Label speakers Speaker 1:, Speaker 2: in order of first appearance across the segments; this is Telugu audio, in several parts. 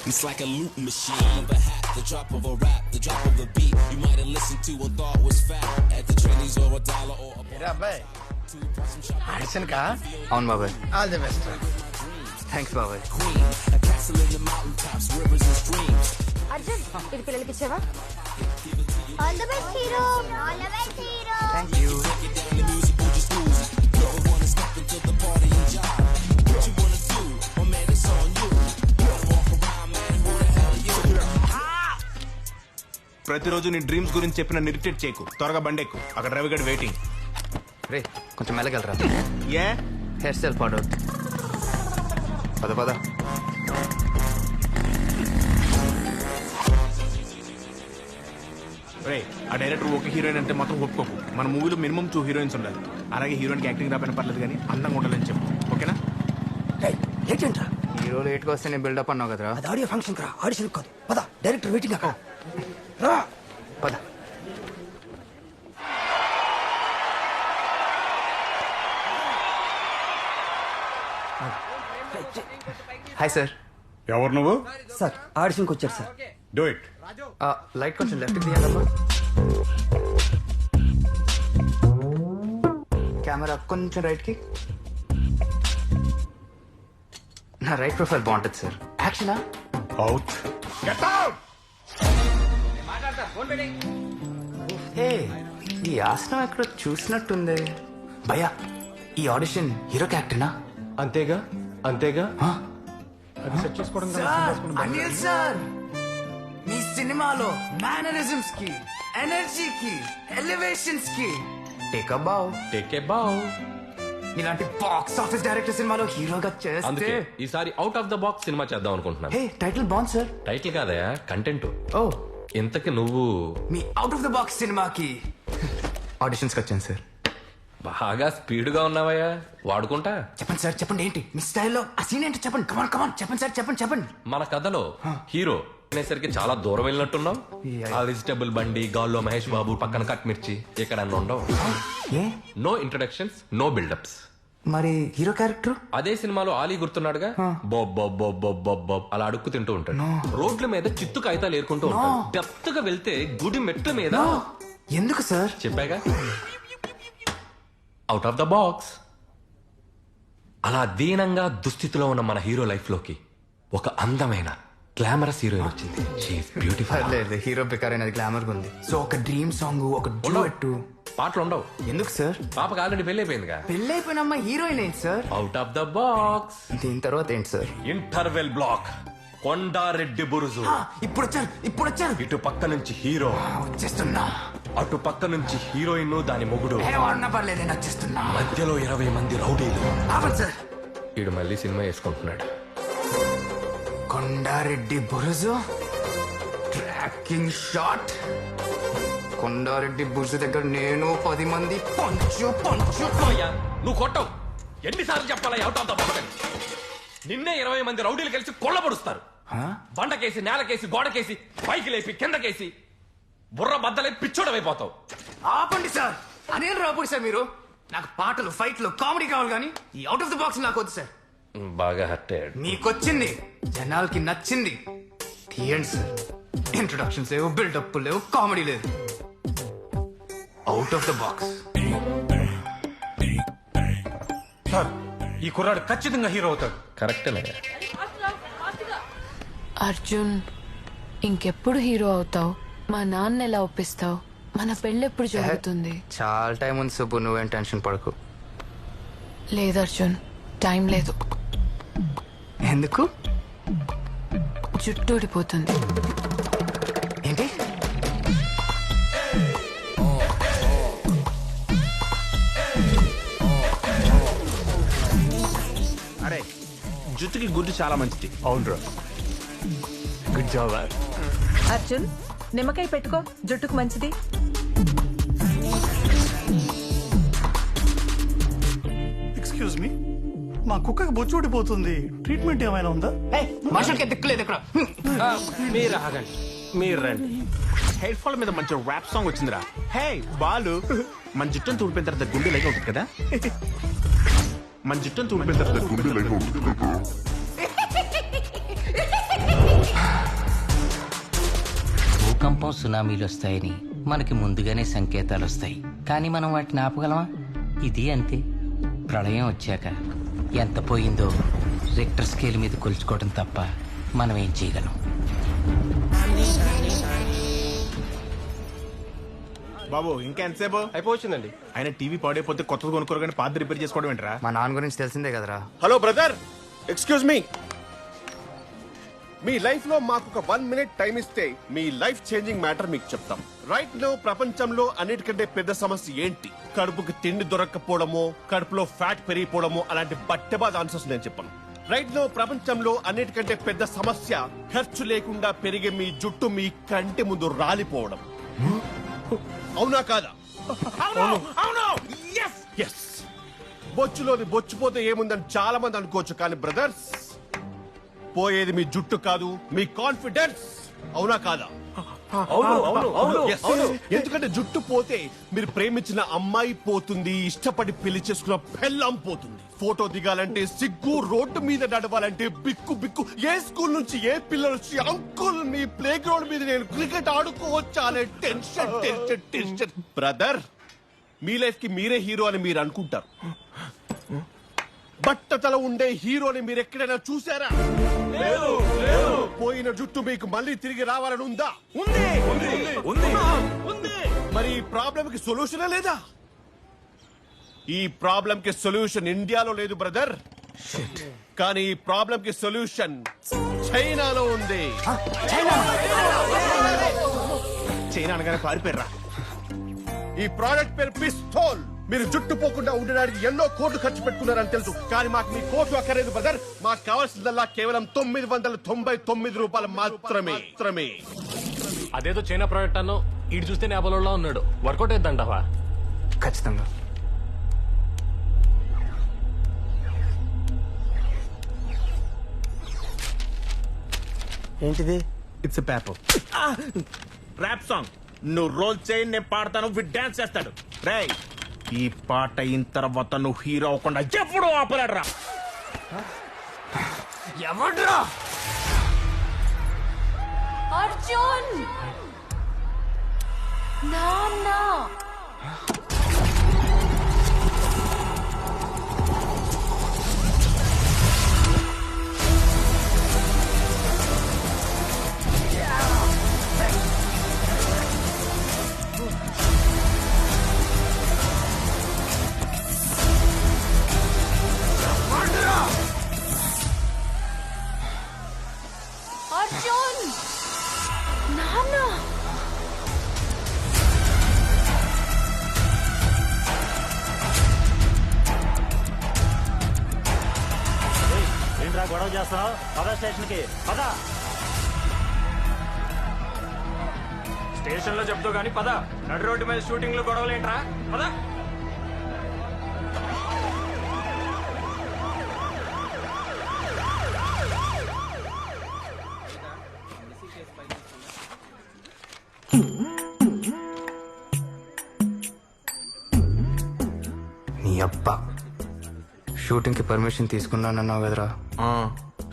Speaker 1: It's like a loop machine. Of a hat, the drop of a rap, the drop of a beat. You might have listened to or thought was fat at the Chinese or a dollar or a
Speaker 2: అబ్బాయి ఆడిషన్ కా
Speaker 3: అవును బాబాయ్.
Speaker 2: All the best.
Speaker 3: థ్యాంక్స్ బాబాయ్.
Speaker 1: a castle in the mountaintops, rivers and streams.
Speaker 4: Arjun ఇది పిల్లలకి ఇచ్చావా? All the best hero. All the best hero.
Speaker 3: Thank you.
Speaker 5: ప్రతిరోజు నీ డ్రీమ్స్ గురించి చెప్పిన ఇరిటేట్ చేయకు. త్వరగా బండెక్కు, అక్కడ రవిగడ్ వెయిటింగ్.
Speaker 3: రే కొంచెం మెల్లగలరా,
Speaker 5: ఏ
Speaker 3: హెయిర్ స్టైల్ పాడవుద్ది. పద పద.
Speaker 5: రే ఆ డైరెక్టర్ ఒక హీరోయిన్ అంటే మొత్తం ఒప్పుకోకు. మన మూవీలో మినిమం 2 హీరోయిన్స్ ఉండాలి. అలాగే హీరోయిన్కి యాక్టింగ్ రాకపోయినా పర్లేదు కానీ అందంగా ఉండాలని చెప్పు, ఓకేనా?
Speaker 2: ఏంటంట్రా
Speaker 3: హీరో లేట్గా వస్తే నేను బిల్డప్ అన్నావు కదరా.
Speaker 2: అది ఆడియో ఫంక్షన్ రా, ఆడిషన్ కాదు. పద డైరెక్టర్ వెయిటింగ్ అక్క. రా
Speaker 3: పద. Hi sir.
Speaker 6: ఎవరు నువ్వు?
Speaker 2: సార్ ఆడిషన్కి వచ్చారు సార్.
Speaker 6: Do it.
Speaker 3: లైట్ కొంచెం లెఫ్ట్కి తీయాలమ్మా. కెమెరా కొంచెం రైట్కి. నా రైట్ ప్రొఫైల్ బాగుంటుంది సార్. యాక్షనా?
Speaker 6: అవుట్. Get out.
Speaker 3: హే, ఈ ఆసనం ఎక్కడో చూసినట్టుంది. భయ్యా, ఈ ఆడిషన్ హీరో క్యారెక్టర్నా?
Speaker 7: అంతేగా అంతేగా.
Speaker 3: అనిల్ సార్, మీ సినిమాలో మేనరిజమ్స్ కి, ఎనర్జీకి, ఎలివేషన్స్ కి టేక్ బావ్.
Speaker 7: టేక్ ఏ బావ్.
Speaker 3: ఇలాంటి బాక్స్ ఆఫీస్ డైరెక్టర్ సినిమాలో హీరోగా చేస్తే
Speaker 7: అందుకే ఈసారి out of the box cinema చేద్దాం అనుకుంటున్నాను.
Speaker 3: హే, టైటిల్ బాగుంది సార్.
Speaker 7: టైటిల్ కాదయా, కంటెంట్.
Speaker 3: ఓ,
Speaker 7: ఇంతకి నువ్వు
Speaker 3: మీ అవుట్ ఆఫ్ ద బాక్స్ సినిమాకి ఆడిషన్స్కి వచ్చాను సార్.
Speaker 7: బాగా స్పీడ్ గా ఉన్నావయ్యా, వాడుకుంటా.
Speaker 3: చెప్పండి సార్, చెప్పండి. ఏంటి మీ స్టైల్లో ఆ సీన్ ఏంటో చెప్పండి. కమాన్ కమాన్, చెప్పండి సార్, చెప్పండి చెప్పండి.
Speaker 7: మన కథలో హీరో అనేసరికి చాలా దూరం వెళ్ళినట్టున్నావు. ఆ వెజిటబుల్ బండి, గాల్లో మహేష్ బాబు, పక్కన కట్ మిర్చి, ఇక్కడ అన్న ఉండవు.
Speaker 3: ఏ,
Speaker 7: నో ఇంట్రడక్షన్స్, నో బిల్డప్స్.
Speaker 3: మరి హీరో క్యారెక్టర్?
Speaker 7: అదే సినిమాలో ఆలీ గుర్తున్నాడుగా, బొబ్ బొబ్ బొబ్ బొబ్ బొబ్ బొబ్ అలా అడుక్కు తింటూ ఉంటాడు. రోడ్ల మీద చిత్తు కాగితాలు ఏరుకుంటూ ఉంటాడు. డెప్త్ గా వెళ్తే గుడి మెట్ల మీద.
Speaker 3: ఎందుకు సార్?
Speaker 7: చెప్పాగా, అవుట్ ఆఫ్ ద బాక్స్. అలా దీనంగా దుస్థితిలో ఉన్న మన హీరో లైఫ్ లోకి ఒక అందమైన గ్లామరస్ హీరోయిన్ వచ్చింది. She is beautiful.
Speaker 3: లేదు, హీరో బికార్ అనేది గ్లామర్ ఉంది. సో ఒక డ్రీమ్ సాంగ్, ఒక డ్యూయెట్.
Speaker 7: పాటలు ఉండవు.
Speaker 3: ఎందుకు సార్?
Speaker 7: పాపకు ఆల్రెడీ పెళ్లి అయిపోయిందిగా.
Speaker 3: పెళ్ళైపోయిన అమ్మ హీరోయిన్ ఏంటి sir?
Speaker 7: Out of the box.
Speaker 3: దీని తర్వాత ఏంటి sir?
Speaker 7: Interval block, Kondareddy Buruju.
Speaker 3: ఇప్పుడు వచ్చారు, ఇప్పుడు వచ్చారు.
Speaker 7: ఇటు పక్క నుంచి హీరో
Speaker 3: వచ్చేస్తున్నా.
Speaker 7: అటు పక్క నుంచి హీరోయిన్, దాని మొగుడు.
Speaker 3: ఏమన్నా పర్లేదు, నేను వచ్చేస్తున్నా.
Speaker 7: మధ్యలో 20 మంది రౌడీలు.
Speaker 3: ఆపండి సార్.
Speaker 7: వీడు మళ్ళీ సినిమా వేసుకుంటున్నాడు.
Speaker 3: Kondareddy Buruju tracking shot. కొండారెడ్డి బురుజు దగ్గర నేను 10 మంది పంచు పంచు.
Speaker 7: అయ్యా, నువ్వు కొట్టవు. ఎన్నిసార్లు చెప్పాలా అవుట్ ఆఫ్ ద బాక్స్ అని? నిన్నే 20 మంది రౌడీలు కలిసి కొల్లబడుస్తారు. బండకేసి, నేలకేసి, గోడకేసి, పైకి లేపి, కిందకేసి, బుర్ర బద్దలై పిచ్చోడమైపోతావు.
Speaker 3: ఆపండి సార్. అనిల్ రాపూడి సార్ మీరు. నాకు పాటలు, ఫైట్లు, కామెడీ కావాలి కానీ ఈ అవుట్ ఆఫ్ ద బాక్స్ నాకు వద్దు సార్.
Speaker 7: బాగా హర్ట్ అయ్యాడు.
Speaker 3: మీకొచ్చింది, జనాలకి నచ్చింది. తీయండి సార్. ఇంట్రొడక్షన్స్ లేవు, బిల్డప్ లేవు, కామెడీ లేదు. Out of the box.
Speaker 6: Sir, ఈ కుర్రాడు ఖచ్చితంగా హీరో అవుతాడు.
Speaker 7: కరెక్టేనయ్యా.
Speaker 8: అర్జున్, ఇంకెప్పుడు హీరో అవుతావు? మా నాన్న ఎలా ఒప్పిస్తావు? మన పెళ్ళెప్పుడు జరుగుతుంది?
Speaker 3: చాలా టైం ఉంది సుబ్బు, నువ్వేం టెన్షన్ పడకు.
Speaker 8: లేదు అర్జున్, టైం లేదు.
Speaker 3: ఎందుకు?
Speaker 8: జుట్టు ఊడిపోతుంది.
Speaker 3: ఏంటి?
Speaker 5: అరే, జుట్టుకి గుడ్డు చాలా మంచిది.
Speaker 7: అవునరా, గుడ్ జాబ్.
Speaker 9: అర్జున్, నిమ్మకాయ పెట్టుకో, జుట్టుకు మంచిది.
Speaker 10: ఎక్స్క్యూజ్ మీ, మా కుక్కకి బొచ్చు ఊడిపోతుంది, ట్రీట్మెంట్ ఏమైనా ఉందా?
Speaker 3: మనుషులకి దిక్కులేదు ఇక్కడ.
Speaker 7: మీరు ఆగండి, మీరు రండి.
Speaker 5: హెయిర్ ఫాల్ మీద మంచి ర్యాప్ సాంగ్ వచ్చిందిరా. హే బాలు, మన జుట్టును తూడిపోయిన తర్వాత గుండె లైగా ఉంటుంది కదా. మన జుట్టును తూడిపోయిన తర్వాత గుండె లైగా ఉంటుంది కదా.
Speaker 11: భూకంపం సునామీలు వస్తాయని మనకి ముందుగానే సంకేతాలు వస్తాయి, కానీ మనం వాటిని ఆపగలమా? ఇది అంతే. ప్రళయం వచ్చాక ఎంత పోయిందో రిక్టర్ స్కేల్ మీద కొలుచుకోవడం తప్ప మనం ఏం చేయగలం?
Speaker 5: బాబు ఇంకా ఎంతసేపు
Speaker 7: అయిపోవచ్చిందండి.
Speaker 5: ఆయన టీవీ పాడైపోతే కొత్తది కొనుక్కోరు కానీ పాత రిపేర్ చేసుకోవడం ఏంట్రా?
Speaker 3: మా నాన్న గురించి తెలిసిందే కదరా.
Speaker 12: Hello brother, excuse me. మీ లైఫ్ లో మాకు ఒక 1 minute టైం ఇస్తే మీ లైఫ్ చేంజింగ్ మ్యాటర్ మీకు చెప్తాం. రైట్ నో ప్రపంచంలో అన్నిటికంటే పెద్ద సమస్య ఏంటి? కడుపుకి తిండి దొరక్కపోవడమో, కడుపులో ఫ్యాట్ పెరిగిపోవడమో, అలాంటి బట్టెబాద్ ఆన్సర్స్ నేను చెప్పను. రైట్ నో ప్రపంచంలో అన్నిటికంటే పెద్ద సమస్య ఖర్చు లేకుండా పెరిగే మీ జుట్టు మీ కంటి ముందు రాలిపోవడం. అవునా కాదా? ఎస్. బొచ్చులోని బొచ్చుపోతే ఏముందని చాలా మంది అనుకోవచ్చు, కానీ బ్రదర్స్ పోయేది మీ జుట్టు కాదు, మీ కాన్ఫిడెన్స్. అవునా కాదా? Yes. ఎందుకంటే జుట్టు పోతే మీరు ప్రేమించిన అమ్మాయి పోతుంది, ఇష్టపడి పెళ్లి చేసుకున్న పెళ్ళాం పోతుంది, ఫోటో దిగాలంటే సిగ్గు, రోడ్డు మీద నడవాలంటే బిక్కు బిక్కు, ఏ స్కూల్ నుంచి ఏ పిల్లలు వచ్చి అంకుల్ మీ ప్లే గ్రౌండ్ మీద నేను క్రికెట్ ఆడుకోవచ్చా అనే టెన్షన్ టెన్షన్ టెన్షన్. బ్రదర్, మీ లైఫ్ కి మీరే హీరో అని మీరు అనుకుంటారు. బట్టతల ఉండే హీరోని మీరు ఎక్కడైనా చూసారా? పోయిన జుట్టు మీకు మళ్ళీ తిరిగి రావాలని ఉందా? ఉంది. మరి ఈ ప్రాబ్లం కి సొల్యూషన్ లేదా? ఈ ప్రాబ్లం కి సొల్యూషన్ ఇండియాలో లేదు బ్రదర్, కానీ ఈ ప్రాబ్లం కి సొల్యూషన్ చైనాలో ఉంది.
Speaker 5: చైనా అనగానే పారిపోయారా?
Speaker 12: ఈ ప్రోడక్ట్ పేరు పిస్తోల్. మీరు జుట్టు పోకుండా ఉండడానికి ఎన్నో కోట్లు ఖర్చు పెట్టుకున్నారని తెలుసు, కానీ మాకు మీ కోట్లు అక్కర్లేదు బ్రదర్. మాకు కావాల్సిందల్లా కేవలం 999 రూపాయలు మాత్రమే.
Speaker 7: అదేదో చైనా ప్రోడక్ట్ అన్నో, ఇటు చూస్తే నేపాల్లో ఉన్నాడు. వర్కౌట్ అయిద్దంటావా?
Speaker 3: ఖచ్చితంగా.
Speaker 2: ఏంటిది?
Speaker 5: It's a paper rap song. నువ్వు రోల్ చేయి, నేను పాడతాను, విత్ డాన్స్ చేస్తాడు. రేయ్, ఈ పాట అయిన తర్వాత నువ్వు హీరో అవ్వకుండా ఎప్పుడు ఆపలేడరా?
Speaker 3: ఎవడ్రా?
Speaker 8: అర్జున్ నాన్న. అర్జున్ నాన్న.
Speaker 2: ఏంట్రా గొడవ చేస్తావు? పద స్టేషన్ కి పద.
Speaker 7: స్టేషన్ లో చెప్తావు గానీ పద. నడు రోడ్డు మీద షూటింగ్ లో గొడవలు ఏంట్రా? పద.
Speaker 3: నీ అబ్బా, షూటింగ్ కి పర్మిషన్ తీసుకున్నానన్నావు కదరా?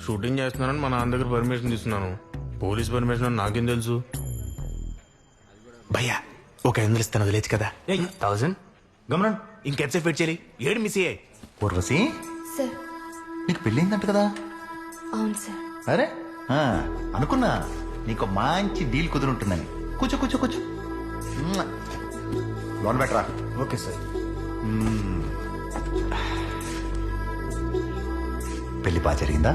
Speaker 5: షూటింగ్ చేస్తున్నానని మా నాన్న దగ్గర పర్మిషన్ తీసుకున్నాను. పోలీస్ పర్మిషన్ అని నాకేం తెలుసు? భయ్యా, ఒక 500 ఇస్తాను, వదిలేచ్చు కదా?
Speaker 3: 1000
Speaker 6: గమనం
Speaker 5: ఇంకెంతసేపు వెయిట్ చేయాలి? ఏడు మిస్ అయ్యాయి.
Speaker 6: ఊర్వశి,
Speaker 4: సార్.
Speaker 6: నీకు పెళ్ళిందంట కదా?
Speaker 4: అవును సార్.
Speaker 6: అరే అనుకున్నా నీకు మంచి డీల్ కుదురుంటుందని. కూర్చో కూర్చో కూర్చో. లోన్ బెటరా? Okay sir. పెళ్లి బాగా జరిగిందా?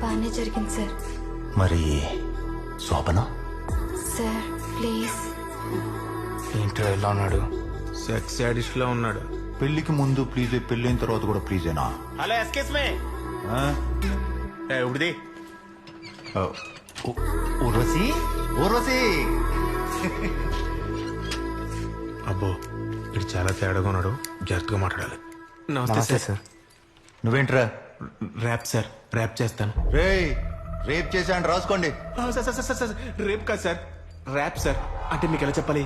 Speaker 4: బాగానే జరిగింది సార్.
Speaker 6: మరి శోభన?
Speaker 4: Sir please.
Speaker 3: ఏంటో ఎలా ఉన్నాడు?
Speaker 5: సెక్స్ యాడిస్ట్ లో ఉన్నాడు.
Speaker 6: పెళ్లికి ముందు ప్లీజ్, పెళ్ళైన తర్వాత కూడా ప్లీజేనా?
Speaker 5: హలో, ఎస్కేస్ మే. ఇప్పుడుది
Speaker 6: ఊర్వశి, ఊర్వశి.
Speaker 5: అబ్బో, ఇది చాలా తేడాగా ఉన్నాడు, జాగ్రత్తగా మాట్లాడాలి.
Speaker 3: నమస్తే సార్.
Speaker 6: నువ్వేంట్రా?
Speaker 5: ర్యాప్ సార్, ర్యాప్ చేస్తాను.
Speaker 6: రేప్ చేశాను, రాసుకోండి.
Speaker 5: సార్, రేప్ కాదు సార్, ర్యాప్ సార్. అంటే మీకు ఎలా చెప్పాలి?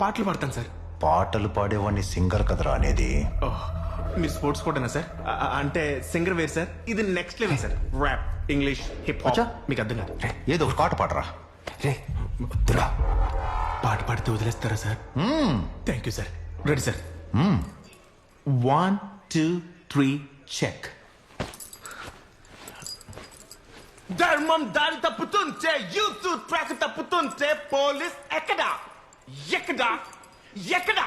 Speaker 5: పాటలు పాడతాను సార్.
Speaker 6: పాటలు పాడేవాడిని సింగర్ కదరా అనేది.
Speaker 5: మీరు స్పోర్ట్స్ కోటనా సార్? అంటే సింగర్ వేరు సార్, ఇది next level sir. Rap, English, hip hop మీకు అర్థం కాదు.
Speaker 6: ఏదో ఒక పాట పాడరా.
Speaker 3: రే
Speaker 5: వద్దురా పాట పాడితే వదిలేస్తారా sir? Thank you sir. Ready sir. 1 2 3 check. ధర్మం దారి తప్పుతుంటే యూత్ ట్రాక్ తప్పుతుంటే పోలీస్ ఎక్కడా ఎక్కడా ఎక్కడా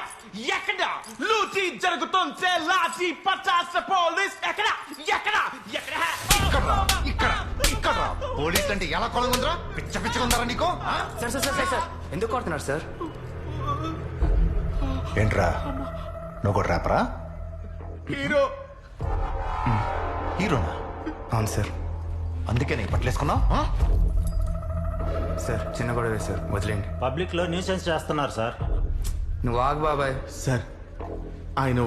Speaker 5: ఎక్కడా లూటీ జరుగుతుంటే లాఠీ పటాస పోలీస్ ఎక్కడా ఎక్కడా ఎక్కడా
Speaker 6: ఇక్కడ ఇక్కడ పోలీస్ అంటే ఎలా కొలంగుందిరా? పిచ్చ పిచ్చగా ఉందారా నీకు?
Speaker 2: సార్ సార్ సార్ సార్ ఎందుకు కొడుతున్నారు సార్?
Speaker 6: ఏంట్రా నువ్వు కూడా ర్యాపరా?
Speaker 5: హీరో.
Speaker 6: హీరోనా?
Speaker 3: అవును సార్.
Speaker 6: అందుకే నీ పట్లేసుకున్నావు?
Speaker 3: సార్ చిన్న గొడవే సార్, వదిలేండి.
Speaker 13: పబ్లిక్ లో న్యూసెన్స్ చేస్తున్నారు సార్.
Speaker 3: నువ్వు ఆగు బాబాయ్.
Speaker 5: సార్ ఆయన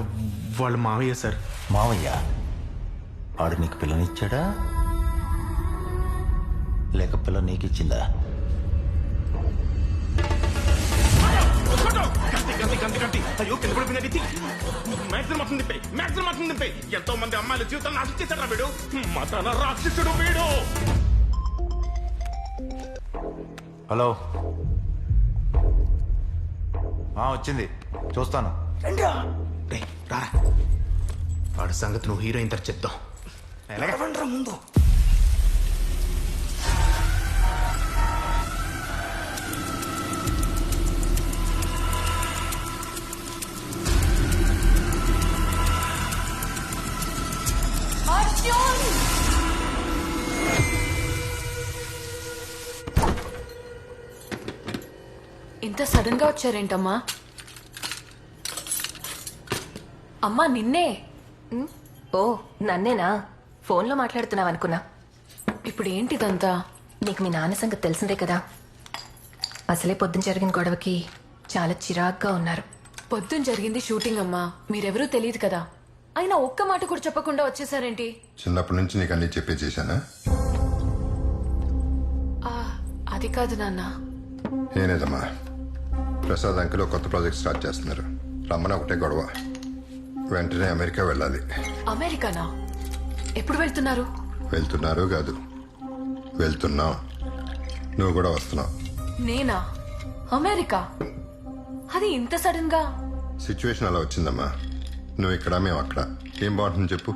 Speaker 5: వాళ్ళ మావయ్య సార్.
Speaker 6: మావయ్య ఆడు నీకు పిల్లనిచ్చాడా లేక పిల్ల నీకు ఇచ్చిందా?
Speaker 5: అయ్యో కింద పడిపోయినది. మ్యాక్సిమం మొత్తం తిప్పాయి, మ్యాక్సిమం మొత్తం తిప్పాయి. ఎంతో మంది అమ్మాయిల జీవితాలు నాశనం చేశాడు వీడు. మతాన రాక్షసుడు వీడు.
Speaker 6: హలో వచ్చింది చూస్తాను.
Speaker 5: రేయ్, రారా. వాడి సంగతి నువ్వు హీరోయిన్ తర్వాత చెప్తాం.
Speaker 2: ముందు
Speaker 8: ఇంత సడన్ గా వచ్చారేంటమ్మా? అమ్మా నిన్నే.
Speaker 9: ఓ నన్నేనా? ఫోన్లో మాట్లాడుతున్నావు అనుకున్నా.
Speaker 8: ఇప్పుడు ఏంటిదంతా?
Speaker 9: నీకు మీ నాన్న సంగతి తెలిసిందే కదా. అసలే పొద్దున జరిగిన గొడవకి చాలా చిరాగ్గా ఉన్నారు.
Speaker 8: పొద్దున జరిగింది షూటింగ్ అమ్మా, మీరెవరూ తెలియదు కదా. అయినా ఒక్క మాట కూడా చెప్పకుండా వచ్చేసారేంటి?
Speaker 14: చిన్నప్పటి నుంచి నీకు అన్ని చెప్పే చేశానా?
Speaker 8: అది కాదు నాన్న.
Speaker 14: ఏనేదమ్మా, ప్రసాద్ అంకిలో కొత్త ప్రాజెక్ట్ స్టార్ట్ చేస్తున్నారు. రమ్మన ఒకటే గొడవ. వెంటనే అమెరికా వెళ్ళాలి.
Speaker 8: అమెరికానా? ఎప్పుడు వెళ్తున్నారు?
Speaker 14: వెళ్తున్నారు కాదు, వెళ్తున్నావు. నువ్వు కూడా వస్తున్నావు.
Speaker 8: నేనా? అమెరికా? అది ఇంత సడన్ గా?
Speaker 14: సిచ్యువేషన్ అలా వచ్చిందమ్మా. నువ్వు ఇక్కడ, మేము అక్కడ. ఏం బాగుంటుంది చెప్పు?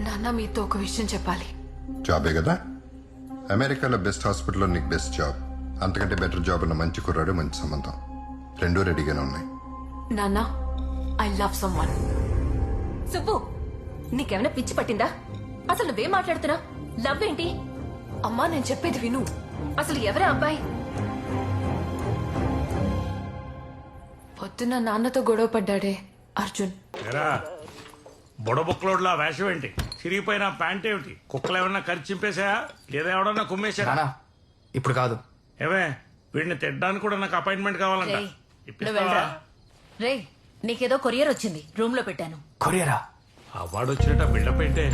Speaker 8: నాన్న మీతో ఒక విషయం చెప్పాలి.
Speaker 14: జాబే కదా. అమెరికాలో బెస్ట్ హాస్పిటల్లో నీకు బెస్ట్ జాబ్, అంతకంటే బెటర్ జాబ్ ఉన్న మంచి కుర్రాడు, మంచి సంబంధం, రెండూ రెడీగానే ఉన్నాయి.
Speaker 8: నాన్న, ఐ లవ్ సమ్వన్.
Speaker 9: సుబ్బు, నీకేమైనా పిచ్చి పట్టిందా? అసలు నువ్వేం మాట్లాడుతున్నా? లవ్ ఏంటి?
Speaker 8: అమ్మా నేను చెప్పేది విను.
Speaker 9: అసలు ఎవరా అబ్బాయి?
Speaker 8: పొద్దున్న నాన్నతో గొడవ పడ్డాడే అర్జున్.
Speaker 13: బుడబుక్లోడ్లా వేషం ఏంటి? చిరిగిపోయిన ప్యాంట్ ఏమిటి? కుక్కలు ఏమన్నా ఖర్చు చింపేశాయా లేదా ఎవడన్నా కుమ్మేశారా?
Speaker 3: ఇప్పుడు కాదు.
Speaker 13: ఏమే వీడిని తిట్టడానికి కూడా నాకు అపాయింట్మెంట్ కావాలంట. ఇప్పిస్తావా?
Speaker 9: రే, నీకేదో కొరియర్ వచ్చింది, రూమ్ లో పెట్టాను.
Speaker 3: కొరియరా?
Speaker 13: అవార్డు వచ్చినట్ట బిల్డప్ ఏంటే?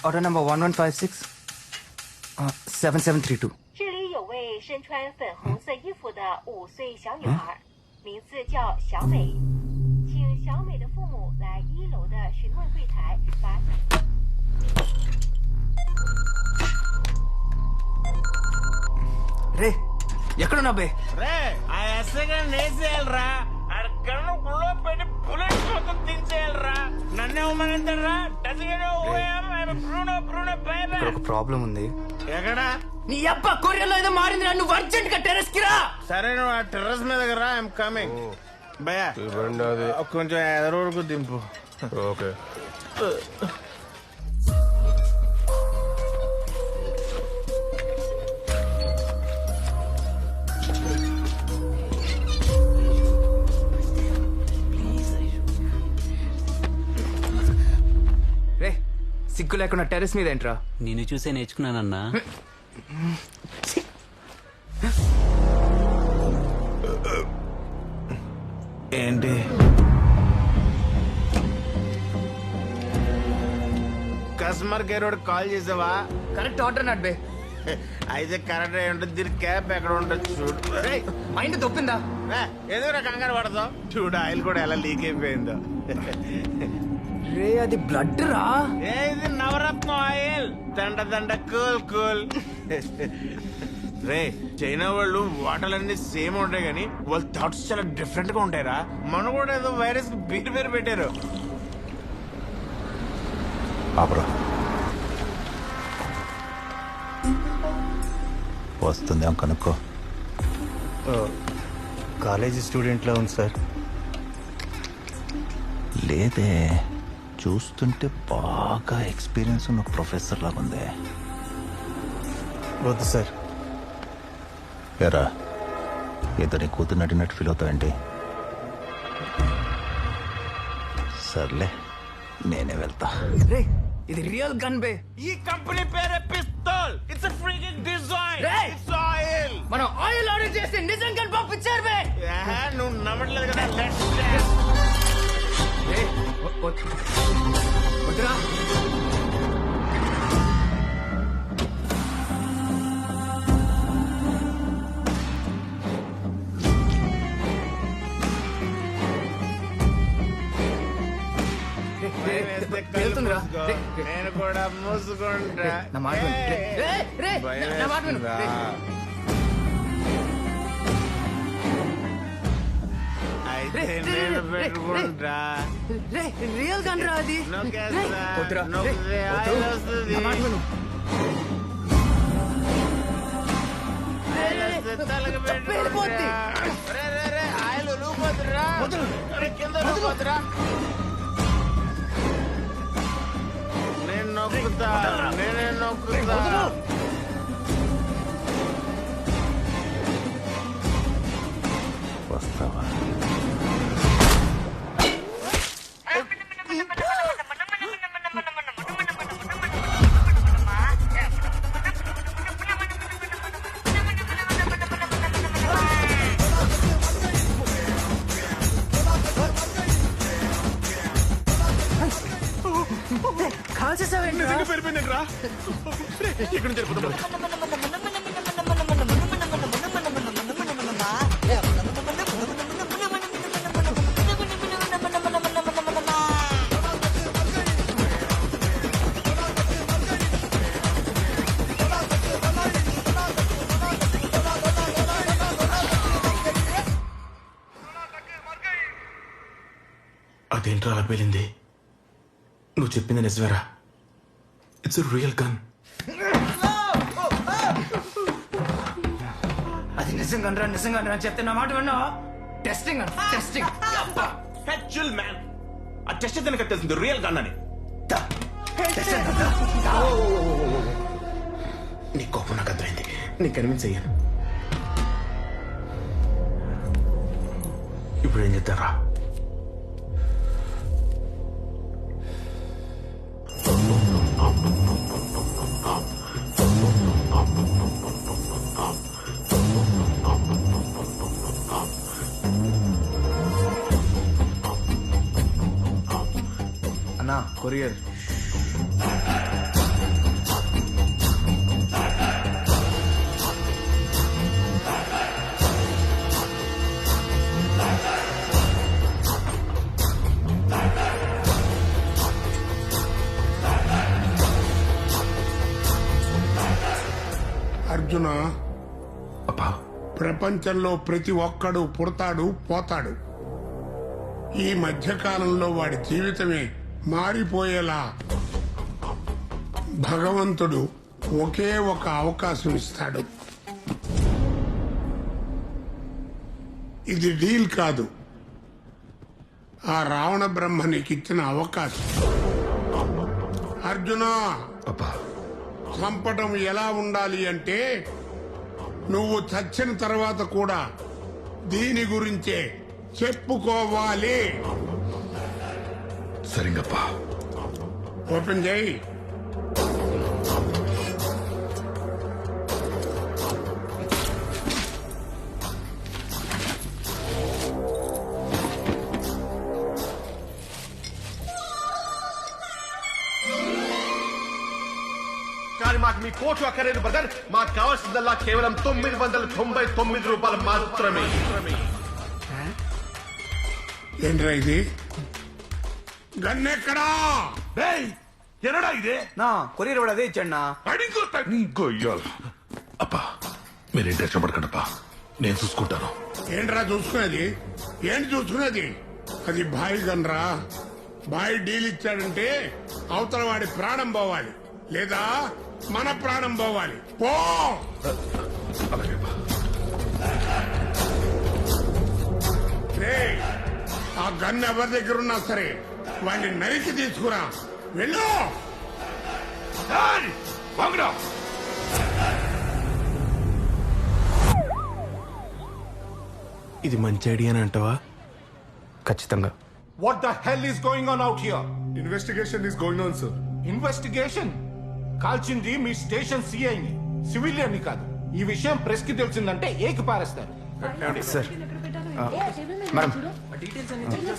Speaker 3: Order number 1156 7732.
Speaker 15: 这里有位身穿粉红色衣服的5岁小女孩，名字叫小美，请小美的父母来1楼的询问柜台把。
Speaker 3: రే ఎక్కడున్నా బే?
Speaker 5: రే ఆ ఎస్ఐగా నేసేయాలరా, అక్కడ గుళ్ళో పెట్టి బుల్లెట్ మొత్తం దించేయాలరా. నన్నే ఉమ్మనంటారా?
Speaker 3: ఇక్కడ ఒక ప్రాబ్లం ఉంది.
Speaker 5: ఎక్కడా?
Speaker 3: నీ అబ్బా కొరియర్లో ఏదో మారింది, నువ్వు అర్జెంట్ గా టెర్రస్ కి రా.
Speaker 5: సరే నువ్వు ఆ టెర్రస్ మీదకి రా, ఐఎమ్ కమింగ్. భయ్యా కొంచెం ఎదరవరకు దింపు.
Speaker 12: ఓకే.
Speaker 3: రే సిగ్గు లేకుండా టెర్రస్ మీద ఏంట్రా?
Speaker 11: నిన్ను చూసే నేర్చుకున్నానన్నా.
Speaker 5: ఏంటి కస్టమర్ కేర్ వాడు కాల్ చేసావా?
Speaker 3: కరెక్ట్ ఆర్డర్ నాట్ బే.
Speaker 5: అయితే కరెక్ట్ అయి ఉంటుంది. దీని క్యాప్ ఎక్కడ ఉంటుంది చూడు.
Speaker 3: మైండ్ దొప్పిందా?
Speaker 5: ఎదుగురా కంగారు పడతావు. చూడు ఆయిల్ కూడా ఎలా లీక్ అయిపోయిందో.
Speaker 3: రే అది బ్లడ్ రా.
Speaker 5: ఇది నవరత్న ఆయిల్. దండ దండ కూల్ కూల్. రే చైనా వాళ్ళు వాటర్లన్నీ సేమ్ ఉంటాయి కానీ వాళ్ళ థాట్స్ చాలా డిఫరెంట్ గా ఉంటాయిరా. మన కూడా ఏదో వైరస్ పేరు పెట్టారు.
Speaker 6: ఆపరా, వస్తుంది కనుక్కో.
Speaker 10: కాలేజీ స్టూడెంట్లా ఉంది సార్.
Speaker 6: లేదే, చూస్తుంటే బాగా ఎక్స్పీరియన్స్ ఉన్న ప్రొఫెసర్ లాగా ఉంది.
Speaker 10: వద్దు సార్.
Speaker 6: ఎరా ఏదో నీ కూతురు నటినట్టు ఫీల్ అవుతావేంటి? సర్లే నేనే వెళ్తా.
Speaker 3: రే ఇది రియల్ గన్ బే.
Speaker 5: ఈ కంపెనీ పేరే pistol. It's a freaking design. It's oil.
Speaker 3: మనం ఆయిల్ ఆర్డర్ చేస్తే నిజం గన్ పంపించారు బే.
Speaker 5: నువ్వు నమ్మట్లేదు కదా.
Speaker 3: వద్దురా. వెళ్తుందిరా.
Speaker 5: నేను కూడా మూసుకుంటా.
Speaker 3: నా మాట విను. రే నా మాట విను.
Speaker 5: అయితే నేను పెట్టుకుంటా.
Speaker 3: రే రియల్ గన్ రా అది. వద్దురా.
Speaker 5: ఆయిల్ వస్తుంది. తలకు పెట్టుకుంటా. ఆయిల్ లూపోతురా. కింద లూపోతురా. నేను నొక్కుతా. నేనే నొక్కుతా.
Speaker 6: వస్తావా?
Speaker 5: పెరిపోయిందంట్రా. ఇక్కడ నుంచి వెళ్ళిపోతాం. అదేంట్రా అలా పేలింది? నువ్వు చెప్పింది నిజమేరా? It's real gun.
Speaker 3: అది నిజంగా నిజంగా చెప్తే నా మాట విన్నా. Testing testing
Speaker 5: chill man. ఆ టెస్ట్ అయితే నాకు తెలిసింది రియల్ గన్ అని. నీ కోపం నాకు అర్థమైంది. నీ కన్విన్స్ అయ్యాను. ఇప్పుడు ఏం చేద్దారా?
Speaker 3: అన్నా కొరియర్.
Speaker 16: అర్జున, ప్రపంచంలో ప్రతి ఒక్కడు పుడతాడు పోతాడు. ఈ మధ్యకాలంలో వాడి జీవితమే మారిపోయేలా భగవంతుడు ఒకే ఒక అవకాశం ఇస్తాడు. ఇది డీల్ కాదు, ఆ రావణ బ్రహ్మ నీకిచ్చిన అవకాశం. అర్జున, చంపటం ఎలా ఉండాలి అంటే నువ్వు చచ్చిన తర్వాత కూడా దీని గురించే చెప్పుకోవాలి.
Speaker 17: సరిగప్ప,
Speaker 16: ఓపెన్ చేయి.
Speaker 12: కానీ మాకు మీ కోట్లు అక్కర్లేదు బ్రదర్. మాకు కావాల్సిందల్లా కేవలం 999 రూపాయలు మాత్రమే.
Speaker 16: ఏంట్రా ఇది? గన్నెక్కడా?
Speaker 3: ఎనడా ఇదే నా కొరియర్ కూడా అదే ఇచ్చండి.
Speaker 17: అప్పా మీరేం టెన్షన్ పడకండప్పా, నేను చూసుకుంటాను.
Speaker 16: ఏంట్రా చూసుకునేది? ఏంటి చూసుకునేది? అది బాయ్ గన్రా. బాయ్ డీల్ ఇచ్చాడంటే అవతల వాడి ప్రాణం పోవాలి, లేదా మన ప్రాణం పోవాలి. పో. రేయ్, ఆ గన్ ఎవరి దగ్గర ఉన్నా సరే వాడిని నరికి తీసుకురా. వెళ్ళు.
Speaker 5: ఇది మంచి ఐడియా అంటావా? ఖచ్చితంగా.
Speaker 18: What the hell is going on out here?
Speaker 19: Investigation is going on, sir.
Speaker 18: Investigation? కాల్చింది మీ స్టేషన్ సిఐని, సివిలియన్ ని కాదు. ఈ విషయం ప్రెస్ కి తెలిసిందంటే ఏకి పారేస్తారు.
Speaker 3: సార్ మేడం,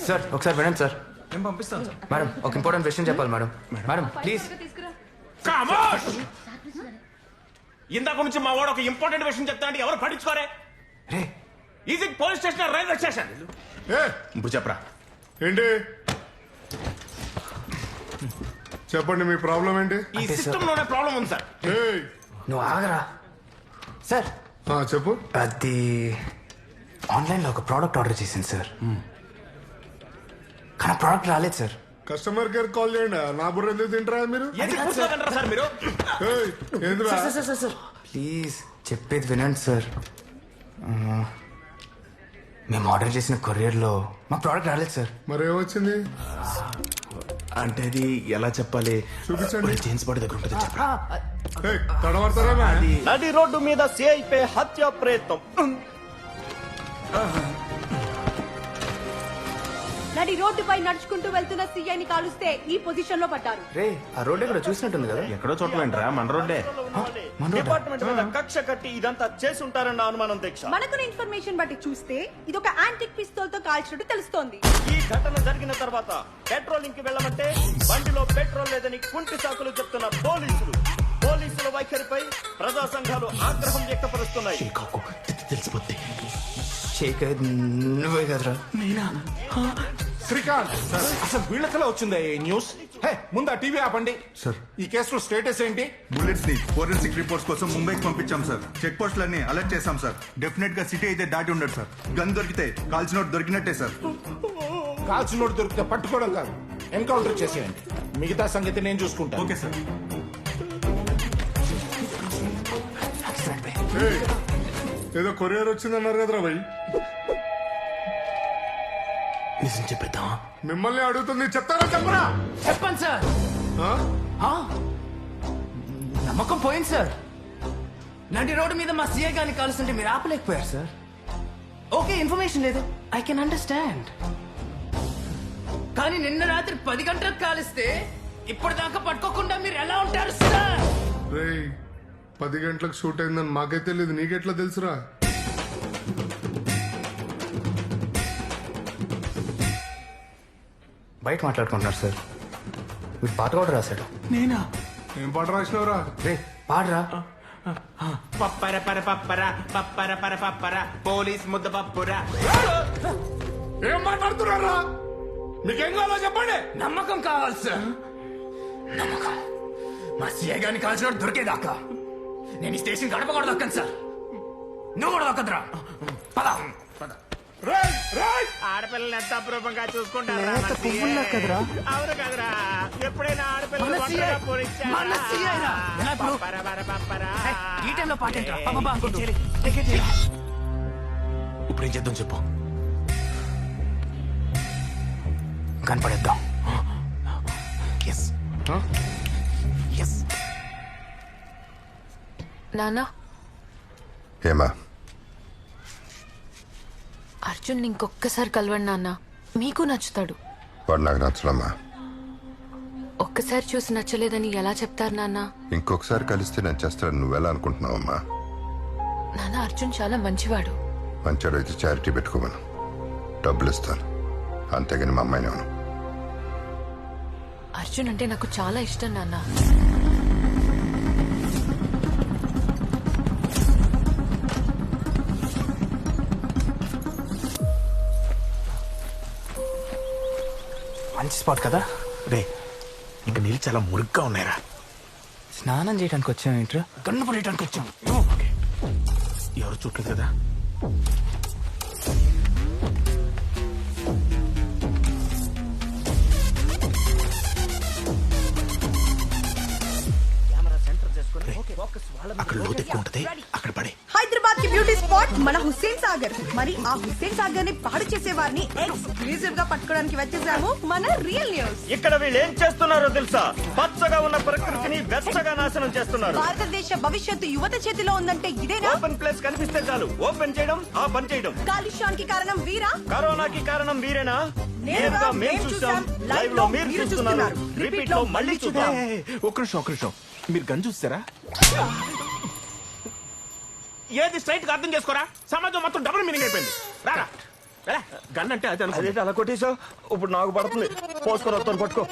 Speaker 3: సార్ ఒకసారి వినండి సార్. మేడం ఒక ఇంపార్టెంట్ విషయం చెప్పాలి మేడం. Madam please.
Speaker 5: ఇందాక నుంచి మా వాడు ఒక ఇంపార్టెంట్ విషయం చెప్తా అంటే ఎవరు పట్టించుకోరే? ఇది పోలీస్ స్టేషన్, రైల్వే స్టేషన్.
Speaker 19: ఇప్పుడు చెప్పరా ఏంటి? చెప్పండి, మీ ప్రాబ్లం ఏంటి?
Speaker 5: ఈ సిస్టమ్ లోనే ప్రాబ్లం ఉంది సార్.
Speaker 3: నువ్వు ఆగరా సార్.
Speaker 19: చెప్పు.
Speaker 3: అది ఆన్లైన్ లో ఒక ప్రోడక్ట్ ఆర్డర్ చేసింది సార్, కానీ ప్రోడక్ట్ రాలేదు సార్.
Speaker 19: కస్టమర్ కేర్ కాల్ చేయండి. నా బుర్ర ఎందుకు తింటారా మీరు?
Speaker 5: సార్ మీరు
Speaker 19: ఏంద్రా?
Speaker 3: సార్ ప్లీజ్ చెప్పేది వినండి సార్. మేము ఆర్డర్ చేసిన కొరియర్లో మా ప్రోడక్ట్ రాలేదు సార్.
Speaker 19: మరి ఏమొచ్చింది
Speaker 5: అంటే అది ఎలా చెప్పాలి?
Speaker 19: చూపించండి.
Speaker 5: జేమ్స్ బాడీ దగ్గర ఉంటుంది.
Speaker 20: నడి రోడ్డు మీద సిఐపై హత్య ప్రయత్నం.
Speaker 21: నడి రోడ్డుపై నడుచుకుంటూ వెళ్తున్న సీఐని కాలుస్తే ఈ పొజిషన్ లో పడ్డారు.
Speaker 3: రే, ఆ రోడ్ ఎక్కడ చూసినట్టుంది కదా?
Speaker 5: ఎక్కడో చోట్లేంట్రా, మన రోడ్డే.
Speaker 20: డిపార్ట్మెంట్ మీద కక్ష కట్టి ఇదంతా చేసి ఉంటారన్న అనుమానం దీక్ష.
Speaker 21: మనకున్న ఇన్ఫర్మేషన్ బట్టి చూస్తే ఇది ఒక యాంటిక్ పిస్తోల్ తో కాల్చినట్టు తెలుస్తోంది.
Speaker 20: ఈ ఘటన జరిగిన తర్వాత పెట్రోలింగ్ కి వెళ్ళమంటే బండిలో పెట్రోల్ లేదని కుంటి సాకులు చెప్తున్న పోలీసుల వైఖరిపై ప్రజా సంఘాలు ఆగ్రహం వ్యక్తపరుస్తున్నాయి.
Speaker 5: తెలిసిపోద్ది.
Speaker 3: నువ్వే కదరా?
Speaker 18: శ్రీకాంత్, అసలు వీళ్ళకలా వచ్చిందా ఈ న్యూస్? ముందు ఆ టీవీ ఆపండి.
Speaker 19: సార్,
Speaker 18: ఈ కేసులో స్టేటస్ ఏంటి?
Speaker 22: బుల్లెట్స్ ని ఫోరెన్సిక్ రిపోర్ట్స్ కోసం ముంబైకి పంపించాం సార్. చెక్ పోస్టులన్నీ అలర్ట్ చేశాం సార్. డెఫినెట్ గా సిటీ అయితే దాటి ఉండదు సార్. గన్ దొరికితే కాల్చినోట్ దొరికినట్టే సార్.
Speaker 18: కాల్చినోట్ దొరికితే పట్టుకోవడం కాదు, ఎన్కౌంటర్ చేసేయండి. మిగతా సంగతి నేను చూసుకుంటాను.
Speaker 22: Okay sir.
Speaker 19: ఏదో కొరియర్ వచ్చిందన్నారు కదరా భయ్?
Speaker 5: నిజం చెప్పేద్దామా?
Speaker 19: మిమ్మల్ని అడుగుతుంది, చెప్తారా చెప్పరా?
Speaker 3: చెప్పండి సార్. నమ్మకం పోయింది సార్. నడి రోడ్డు మీద మా సీఐ గారిని కాలుస్తుంటే మీరు ఆపలేకపోయారు సార్. ఓకే, ఇన్ఫర్మేషన్ లేదు, ఐ కెన్ అండర్స్టాండ్. కానీ నిన్న రాత్రి 10 గంటలకు కాలిస్తే ఇప్పటిదాకా పట్టుకోకుండా మీరు ఎలా ఉంటారు సార్?
Speaker 19: రేయ్, 10 గంటలకు షూట్ అయిందని మాకే తెలియదు, నీకెట్లా తెలుసురా?
Speaker 3: బయట మాట్లాడుకుంటున్నారు సార్. వీడు పాట కూడా రాశాడు.
Speaker 5: నేనా?
Speaker 19: ఏం పాట రాసినవరా?
Speaker 3: రే పాడరా.
Speaker 5: పప్పర పర పప్పర పప్పర పర పప్పర పోలీస్ ముద్ద పప్పురా.
Speaker 19: ఏం మాట్లాడుతున్నారా? మీకేం కావాలో చెప్పండి.
Speaker 3: నమ్మకం కావాలి సార్. నమ్మకం. మా సీఐ గారిని కాల్చిన దొరికేదాకా నేను ఈ స్టేషన్ గడప కూడా దక్కను సార్. నువ్వు కూడా దక్కదురా. పద.
Speaker 5: ఆడపిల్లలు ఎంత అపురూపంగా చూసుకుంటారా?
Speaker 3: కదరా
Speaker 5: అవును కదరా. ఎప్పుడైనా ఆడపిల్లలు
Speaker 3: మన CI.
Speaker 5: ఒంటరిగా పోనిచ్చారా?
Speaker 3: మన CI రా. ఎలా ఇప్పుడు?
Speaker 5: పరా.
Speaker 3: ఈ టైంలో పాట ఏంట్రా? పాపా అనుకుంటూ.
Speaker 13: ఇప్పుడు ఏం చేద్దాం చెప్పు.
Speaker 3: కనపడేద్దాం.
Speaker 8: నాన్న,
Speaker 14: ఏమా
Speaker 8: అర్జున్ ఇంకొక్కసారి కలవండి నాన్న, మీకు నచ్చుతాడు.
Speaker 14: వాడు నాకు నచ్చడమ్మా.
Speaker 8: ఒక్కసారి చూసి నచ్చలేదని ఎలా చెప్తారు నాన్న?
Speaker 14: ఇంకొకసారి కలిస్తే నచ్చేస్తాడు. నువ్వెలా అనుకుంటున్నావమ్మా?
Speaker 8: నాన్న, అర్జున్ చాలా మంచివాడు.
Speaker 14: మంచోడు అయితే చారిటీ పెట్టుకోమను, డబ్బులు ఇస్తాను. అంతేగాని మా అమ్మాయిని అవును.
Speaker 8: అర్జున్ అంటే నాకు చాలా ఇష్టం నాన్న.
Speaker 3: మంచి స్పాట్ కదా
Speaker 5: రే. ఇంకా నీళ్ళు చాలా మురుగ్గా ఉన్నాయిరా.
Speaker 3: స్నానం చేయడానికి వచ్చాం ఏంట్రా? కన్ను పడేయడానికి వచ్చాం.
Speaker 5: ఎవరు చూడలేదు కదా. అక్కడ లోతు ఎక్కువ ఉంటది, అక్కడ పడే.
Speaker 21: హైదరాబాద్ కి బ్యూటీ స్పాట్ మన హుస్సేన్ సాగర్. మరి ఆ హుస్సేన్ సాగర్ ని పాడు చేసే వారిని ఎక్స్క్లూజివ్ గా పట్టుకోవడానికి వచ్చేసాము మన రియల్ న్యూస్.
Speaker 20: ఇక్కడ వీళ్ళు ఏం చేస్తున్నారో తెలుసా? పచ్చగా ఉన్న ప్రకృతిని వెచ్చగా నాశనం చేస్తున్నారు.
Speaker 21: భారతదేశ భవిష్యత్తు యువత చేతిలో ఉందంటే ఇదేనా?
Speaker 20: ఓపెన్ ప్లేస్ కనిపిస్తే చాలు ఓపెన్ చేయడం, ఆ పని చేయడం.
Speaker 21: కాలుష్యానికి కారణం వీరా?
Speaker 20: కరోనాకి కారణం వీరేనా? నేరుగా మేము చూసాం, లైవ్ లో మీరు చూస్తున్నారు, రిపీట్ లో మళ్ళీ చూద్దాం.
Speaker 5: ఒక్క నిమిషం. మీరు గన్ చూస్తారా? ఏది స్ట్రైట్ గా అర్థం చేసుకోరా. సమాజం మొత్తం డబుల్ మీనింగ్ అయిపోయింది. రారా గన్ అంటే అది
Speaker 20: అదేంటి అలా కొట్టేసావు? ఇప్పుడు నాకు పడుతుంది. పోసుకొని వస్తాను, పట్టుకో.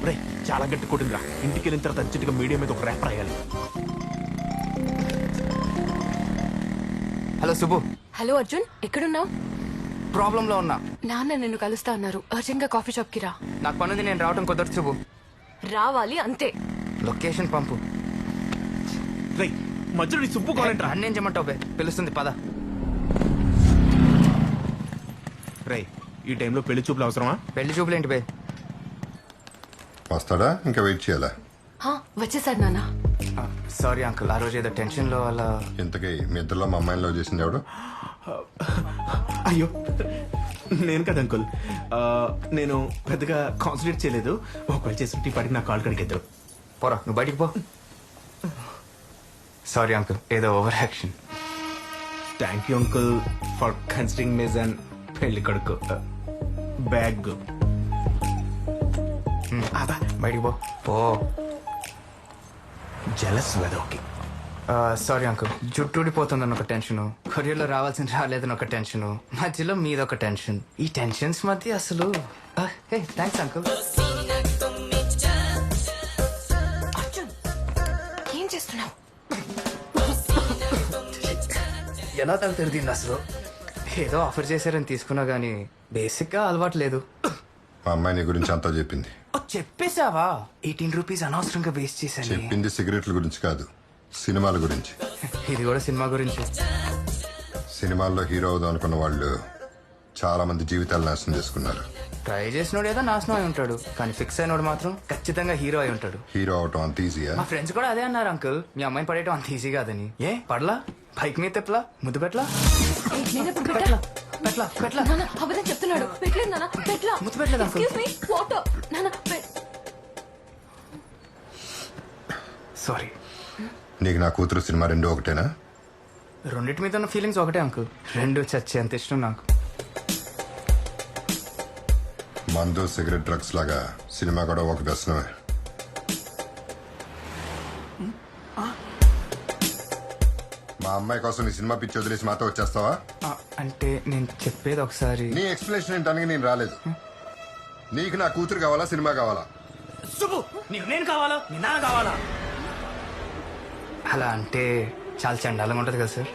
Speaker 5: రే చాలా గట్టి కొట్టిందిరా. ఇంటికి వెళ్ళిన తర్వాత అర్జెంట్గా మీడియా మీద ఒక ర్యాప్ రాయాలి.
Speaker 3: హలో సుబ్బు.
Speaker 8: హలో అర్జున్, ఎక్కడున్నావు?
Speaker 3: ప్రాబ్లం లో ఉన్నా.
Speaker 8: నాన్న నిన్ను కలుస్తా అన్నారు. అర్జెంట్ గా కాఫీ షాప్ కి రా.
Speaker 3: నాకు పనుంది, నేను రావడం కుదరదు సుబ్బు.
Speaker 8: రావాలి అంతే.
Speaker 3: లొకేషన్ పంపు.
Speaker 5: రే మధ్యలో నీ సుబ్బు కావాలంటే
Speaker 3: అన్నేం చేయమంటావు బే? పిలుస్తుంది పద.
Speaker 5: రే ఈ టైంలో పెళ్లి చూపులు అవసరమా?
Speaker 3: పెళ్లి చూపులు ఏంటి బే?
Speaker 14: వస్తాడా? ఇంకా వెయిట్ చేయాలా?
Speaker 8: వచ్చేసాడు నాన్న.
Speaker 3: సారీ అంకుల్, ఆ రోజు ఏదో టెన్షన్ లో అలా.
Speaker 14: ఇంతకీ మీ ఇద్దరులో మా అమ్మాయిని లవ్ చేసింది ఎవడు?
Speaker 5: అయ్యో నేను కదా అంకుల్. నేను పెద్దగా కాన్సన్ట్రేట్ చేయలేదు. ఒకవేళ చేసి పాటికి నా కాల్ కడికి ఎత్తాడు.
Speaker 3: పోరా నువ్వు బయటికి పో. సారీ అంకుల్, ఏదో over action.
Speaker 5: Thank you uncle for considering me and పెళ్లి కొడుకు బ్యాగ్.
Speaker 3: బయటికి పో. పో.
Speaker 5: జలస్ వెదోకి.
Speaker 3: సారీ అంకుల్, జుట్టు ఊడిపోతుందని ఒక టెన్షన్, కొరియర్లో రావాల్సింది రాలేదని ఒక టెన్షన్, మధ్యలో మీదొక టెన్షన్. ఈ టెన్షన్స్ మధ్య అసలు థ్యాంక్స్ అంకుల్.
Speaker 8: అర్జున్, ఏం చేస్తున్నావు?
Speaker 3: ఎలా తల తిరిగింది అసలు? ఏదో ఆఫర్ చేశారని తీసుకున్నా గానీ బేసిక్ గా అలవాటు లేదు.
Speaker 14: మా అమ్మాయి నీ గురించి అంతా చెప్పింది.
Speaker 3: చెప్పేశావా? 18 రూపీస్ అనవసరంగా వేస్ట్ చేశాను.
Speaker 14: చెప్పింది సిగరెట్ల గురించి కాదు, సినిమాల గురించి.
Speaker 3: ఇది కూడా సినిమా గురించి.
Speaker 14: సినిమాల్లో హీరో అవుదాం అనుకున్న వాళ్ళు చాలా మంది జీవితాలు నాశనం చేసుకున్నారు.
Speaker 3: ట్రై చేసినోడు ఏదో నాశనం అయి ఉంటాడు, కానీ ఫిక్స్ అయినోడు మాత్రం ఖచ్చితంగా హీరో అయి ఉంటాడు.
Speaker 14: హీరో అవటం అంత ఈజీయా?
Speaker 3: మా ఫ్రెండ్స్ కూడా అదే అన్నారు అంకుల్, మీ అమ్మాయిని పడేయటం అంత ఈజీ కాదని. ఏ పడలా? బైక్ మీద తెప్పలా? ముద్దు పెట్లా?
Speaker 8: అబద్ధం చెప్తున్నాడు. పెట్టలేదు నాన్న, పెట్లా.
Speaker 3: ముద్దు పెట్టలేదు అంకుల్. సారీ.
Speaker 14: నీకు నా కూతురు సినిమా రెండు ఒకటేనా?
Speaker 3: రెండింటి మీద ఉన్న ఫీలింగ్స్ ఒకటే అంకుల్, రెండు చచ్చే అంత ఇష్టం నాకు.
Speaker 14: మందు సిగరెట్ డ్రగ్స్ లాగా సినిమా కూడా ఒక వ్యసనమే. మా అమ్మాయి కోసం నీ సినిమా పిచ్చి వదిలేసి మాతో వచ్చేస్తావా?
Speaker 3: అంటే నేను చెప్పేది ఒకసారి.
Speaker 14: నీ ఎక్స్ప్లెనేషన్ ఏంటని నేను రాలేదు. నీకు నా కూతురు కావాలా, సినిమా కావాలా?
Speaker 3: సుబ్బు, నీకు నేను కావాలా, నీ నాన్న కావాలా? అలా అంటే చాలా చండాలంగా ఉంటది కదా సార్.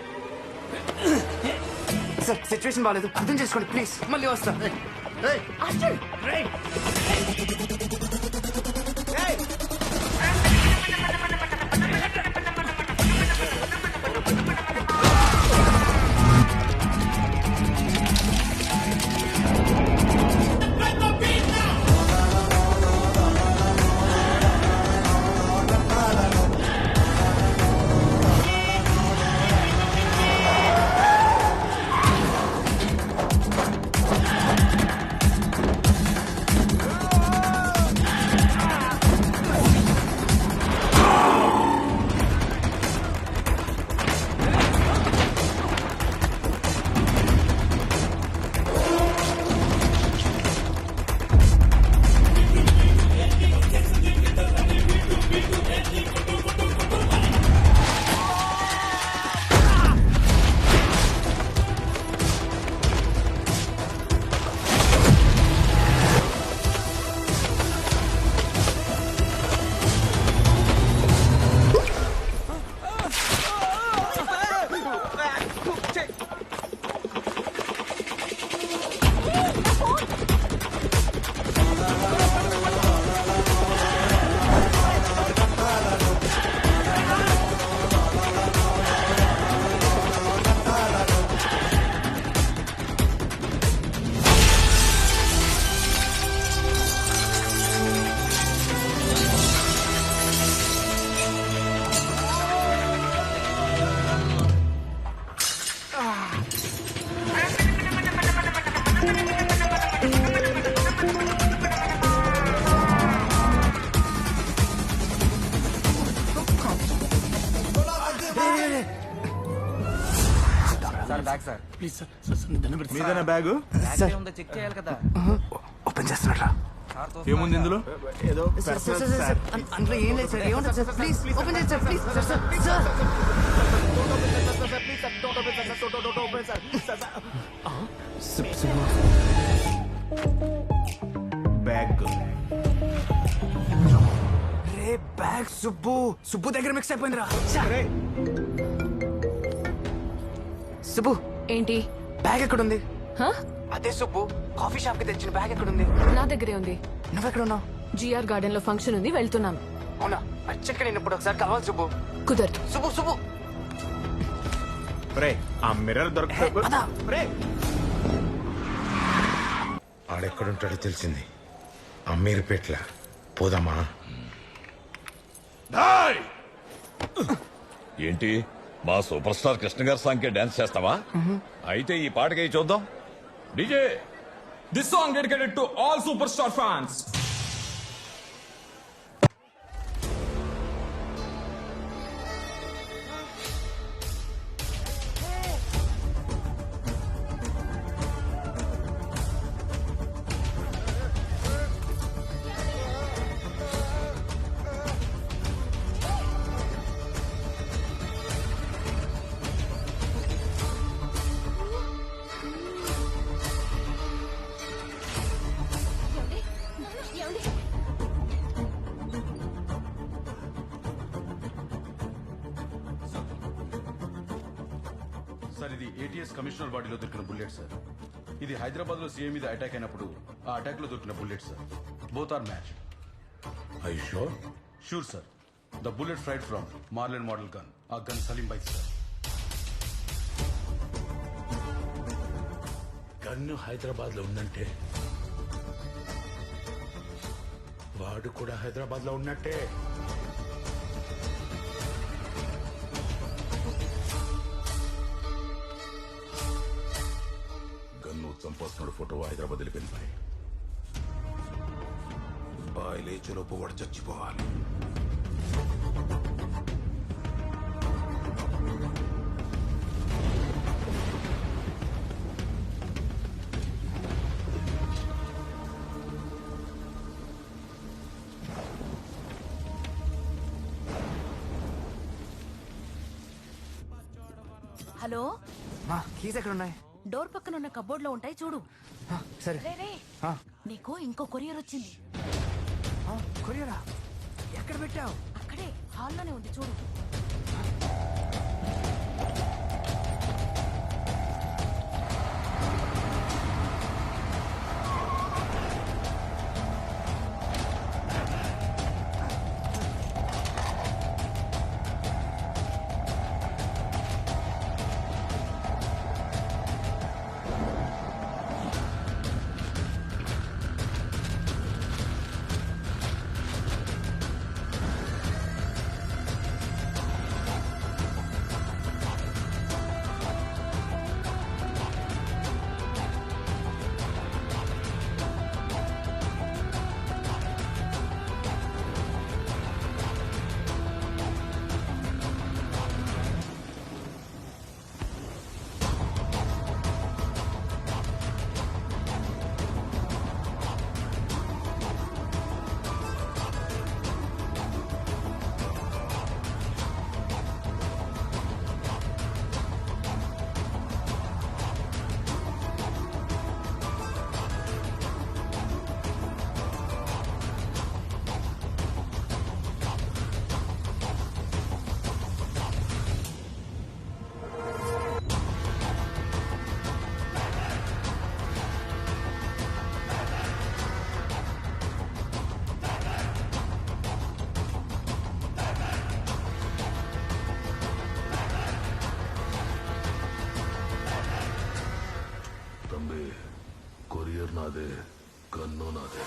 Speaker 3: సార్ సిచ్యువేషన్ బాగాలేదు, అర్థం చేసుకోండి ప్లీజ్. మళ్ళీ వస్తా.
Speaker 10: Bag sir please sir sir sir దండం పెడతా
Speaker 5: మీదేనా బ్యాగు
Speaker 11: చెక్ చేయాలి కదా.
Speaker 3: ఓపెన్ చేస్తున్నారా?
Speaker 5: ఏముంది ఇందులో? ఏదో
Speaker 3: అందులో ఏం లేదు సార్. ఏముంటుంది సార్? ప్లీజ్ ఓపెన్ చేయండి sir. Please sir sir sir.
Speaker 5: Bag
Speaker 3: ray bag Subbu దగ్గర మిక్స్ అయిపోయిందిరా. సుబ్బు
Speaker 8: ఏంటి
Speaker 3: బ్యాగ్ ఎక్కడుంది?
Speaker 8: హ?
Speaker 3: అదే సుబ్బు కాఫీ షాప్ కి తెచ్చిన బ్యాగ్ ఎక్కడుంది?
Speaker 8: నా దగ్గరే ఉంది.
Speaker 3: నువ్వెక్కడున్నావు?
Speaker 8: జిఆర్ గార్డెన్ లో ఫంక్షన్ ఉంది, వెళ్తున్నాను.
Speaker 3: అవునా? అచ్చక్క నేను ఇప్పుడు ఒకసారి కలవాలి సుబ్బు.
Speaker 8: కుదరదు.
Speaker 3: సుబ్బు
Speaker 5: రే ఆ మిర్రర్ దొరకదా?
Speaker 1: ఆడెక్కడుంటాడో తెలిసింది. అమ్మీర్పేట్ల పోదామా?
Speaker 7: ఏంటి మా సూపర్ స్టార్ కృష్ణ గారి సాంగ్కే డాన్స్ చేస్తావా? అయితే ఈ పాటకి చూద్దాం. DJ
Speaker 23: this song dedicated to all super star fans.
Speaker 22: Sir ఇది ఏటీఎస్ కమిషనర్ బాడీలో దొరికిన బుల్లెట్ సార్. ఇది హైదరాబాద్ లో సీఎం మీద అటాక్ అయినప్పుడు ఆ అటాక్ లో దొరికిన bullet sir. Both are match.
Speaker 1: I sure?
Speaker 22: Sure sir. The bullet fried from Marlin model gun. ఆ gun Salim bike sir.
Speaker 1: Gun Hyderabad లో ఉందంటే వాడు కూడా హైదరాబాద్ లో ఉన్నట్టే. గన్ను చంపాల్సిన ఫోటో హైదరాబాద్ వెళ్ళిపోయింది. బాయ్ లేచేలోపు వాడు చచ్చిపోవాలి.
Speaker 24: హలో,
Speaker 3: మా కీస్ ఎక్కడ ఉన్నాయి?
Speaker 24: డోర్ పక్కన ఉన్న కబోర్డ్ లో ఉంటాయి, చూడు.
Speaker 3: సరే.
Speaker 24: రే, రే, నీకు ఇంకో కొరియర్ వచ్చింది.
Speaker 3: కొరియరా? ఎక్కడ పెట్టావు?
Speaker 24: అక్కడే హాల్లోనే ఉంది, చూడు.
Speaker 1: కొరియర్ నాదే, గన్ను నాదే.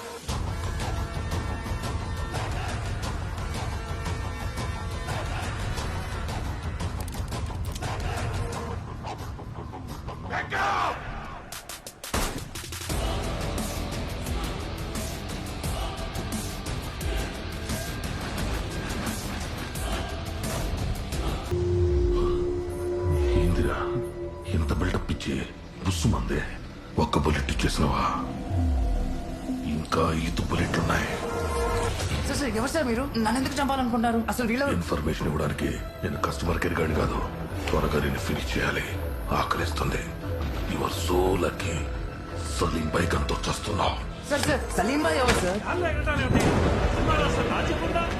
Speaker 1: ఇందిరా, ఎంత బిల్డప్ నుంచి బుస్సుమంది. ఒక్క బుల్లెట్ ఇచ్చేసినవా? ఇంకా 5 బుల్లెట్లున్నాయి.
Speaker 3: సార్ ఎవరు సార్ మీరు? నన్ను ఎందుకు చంపాలనుకుంటారు? అసలు వీళ్ళ
Speaker 1: ఇన్ఫర్మేషన్ ఇవ్వడానికి నేను కస్టమర్ కేర్ గాని కాదు. త్వరగా నేను ఫినిష్ చేయాలి, ఆకలిస్తుంది. Your so lucky. Salim bike అంతా వచ్చేస్తున్నావు.
Speaker 3: సార్ సార్ సలీం భాయ్ ఎవరు సార్?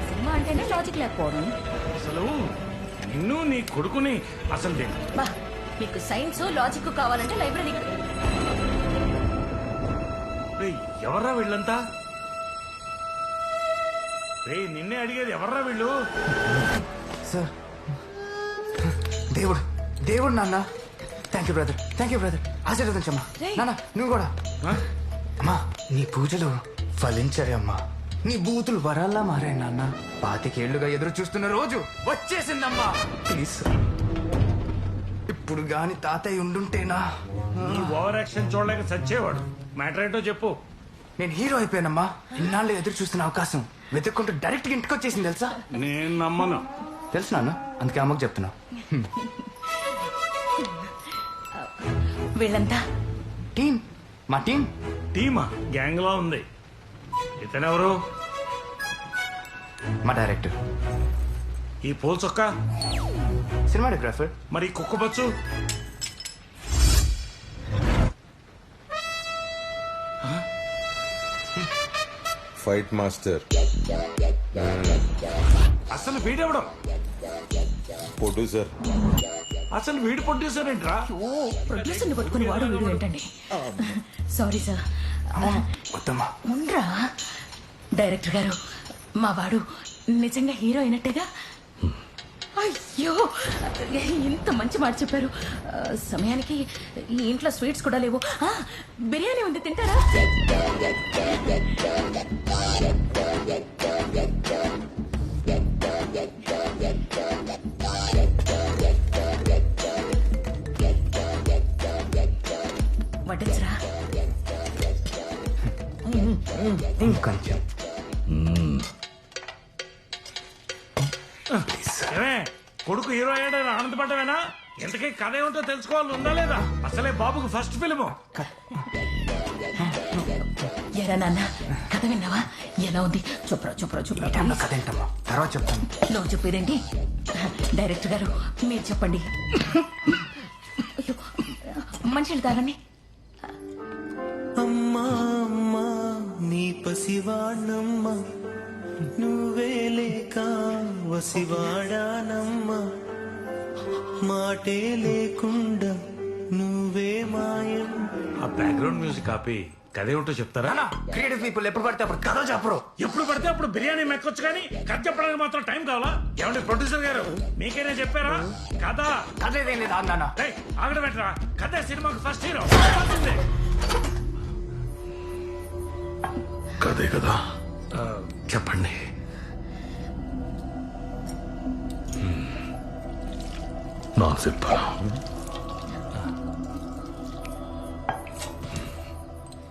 Speaker 24: సినిమా అంటేనే లాజిక్ లేకపోవడం.
Speaker 13: అసలు నిన్ను నీ కొడుకుని అసలు
Speaker 24: బా మీకు సైన్స్ లాజిక్ కావాలంటే లైబ్రరీకి
Speaker 13: ఎవర్రా వీళ్ళంతా? రే నిన్నే అడిగేది, ఎవర్రా వీళ్ళు?
Speaker 3: సార్ దేవుడు దేవుడు నాన్న. Thank you brother, thank you brother. ఆశీర్వదించమ్మా. నాన్న నువ్వు కూడా. అమ్మా నీ పూజలు ఫలించాయి అమ్మా. నీ బూతులు వరాల్లా మారాయి నాన్న. 25 ఏళ్లుగా ఎదురు చూస్తున్న రోజు వచ్చేసిందమ్మా. ప్లీజ్ ఇప్పుడు గాని తాతయ్య ఉండుంటేనా?
Speaker 13: నీ ఓవర్ యాక్షన్ చూడలేక చచ్చేవాడు. మ్యాటర్ ఏంటో చెప్పు.
Speaker 3: నేను హీరో అయిపోయానమ్మా. ఇన్నాళ్ళు ఎదురు చూస్తున్న అవకాశం వెతుక్కుంటూ డైరెక్ట్ గా ఇంటికి వచ్చేసింది తెలుసా?
Speaker 13: నేను నమ్మను.
Speaker 3: తెలుసు నాన్న, అందుకే అమ్మకు చెప్తున్నా.
Speaker 24: వీళ్ళంతా
Speaker 3: టీం, మా టీం.
Speaker 13: టీమా? గ్యాంగ్ లో ఉంది. ఇతనెవరు?
Speaker 3: మా డైరెక్టర్.
Speaker 13: ఈ పూల చొక్క?
Speaker 3: సినిమాటోగ్రాఫర్.
Speaker 13: మరి కుక్కబచ్చు?
Speaker 2: Fight master.
Speaker 13: అసలు వీడెవడం?
Speaker 2: ప్రొడ్యూసర్.
Speaker 13: అసలు వీడు ప్రొడ్యూసర్ ఏంట్రా?
Speaker 24: ప్రొడ్యూసర్ని పట్టుకుని వాడు వీడు ఏంటండి? Sorry sir. ఉండ్రా డైరెక్టర్ గారు, మా వాడు నిజంగా హీరో అయినట్టేగా? అయ్యో ఇంత మంచి మాట చెప్పారు. సమయానికి ఈ ఇంట్లో స్వీట్స్ కూడా లేవు. బిర్యానీ ఉంది, తింటారా? వడ్డించరా?
Speaker 3: ఇంకొంచెం.
Speaker 13: కొడుకు హీరో అయ్యాడని ఆనందపడ్డావేనా? ఎంతకీ కథ ఏమిటో తెలుసుకోవాలి, ఉందా లేదా? అసలే బాబుకు ఫస్ట్ ఫిల్మ్.
Speaker 24: ఎరా నాన్న, కథ విన్నావా? ఎలా ఉంది? చూపరా చూపరా చూపరా.
Speaker 3: కథ ఏంటమ్మా? తర్వాత చెప్తాను.
Speaker 24: నువ్వు చెప్పేదేంటి? డైరెక్టర్ గారు మీరు చెప్పండి. మనుషులు తాగండి.
Speaker 4: అమ్మా అమ్మా నీ పసివాణమ్మ, నువ్వే లేక వసివాడానమ్మ, మాటే లేకుండా నువ్వే మాయం.
Speaker 13: ఆ బ్యాక్గ్రౌండ్ మ్యూజిక్ ఆపి కథ ఏమిటో చెప్తారా?
Speaker 3: క్రియేటివ్ పీపుల్ ఎప్పుడు పడితే అప్పుడు కథ చెప్పరు.
Speaker 13: ఎప్పుడు పడితే అప్పుడు బిర్యానీ మెక్కొచ్చు కానీ కథ చెప్పడానికి మాత్రం టైం కావాలా? ఏమంటే ప్రొడ్యూసర్ గారు మీకేనే చెప్పారా కథ?
Speaker 3: కథేదేం లేదు నాన్న.
Speaker 13: ఆగడ పెట్టరా. కథ సినిమాకి ఫస్ట్ హీరో.
Speaker 1: కదే కదా?
Speaker 13: చెప్పండి.
Speaker 1: నాకు చెప్తా.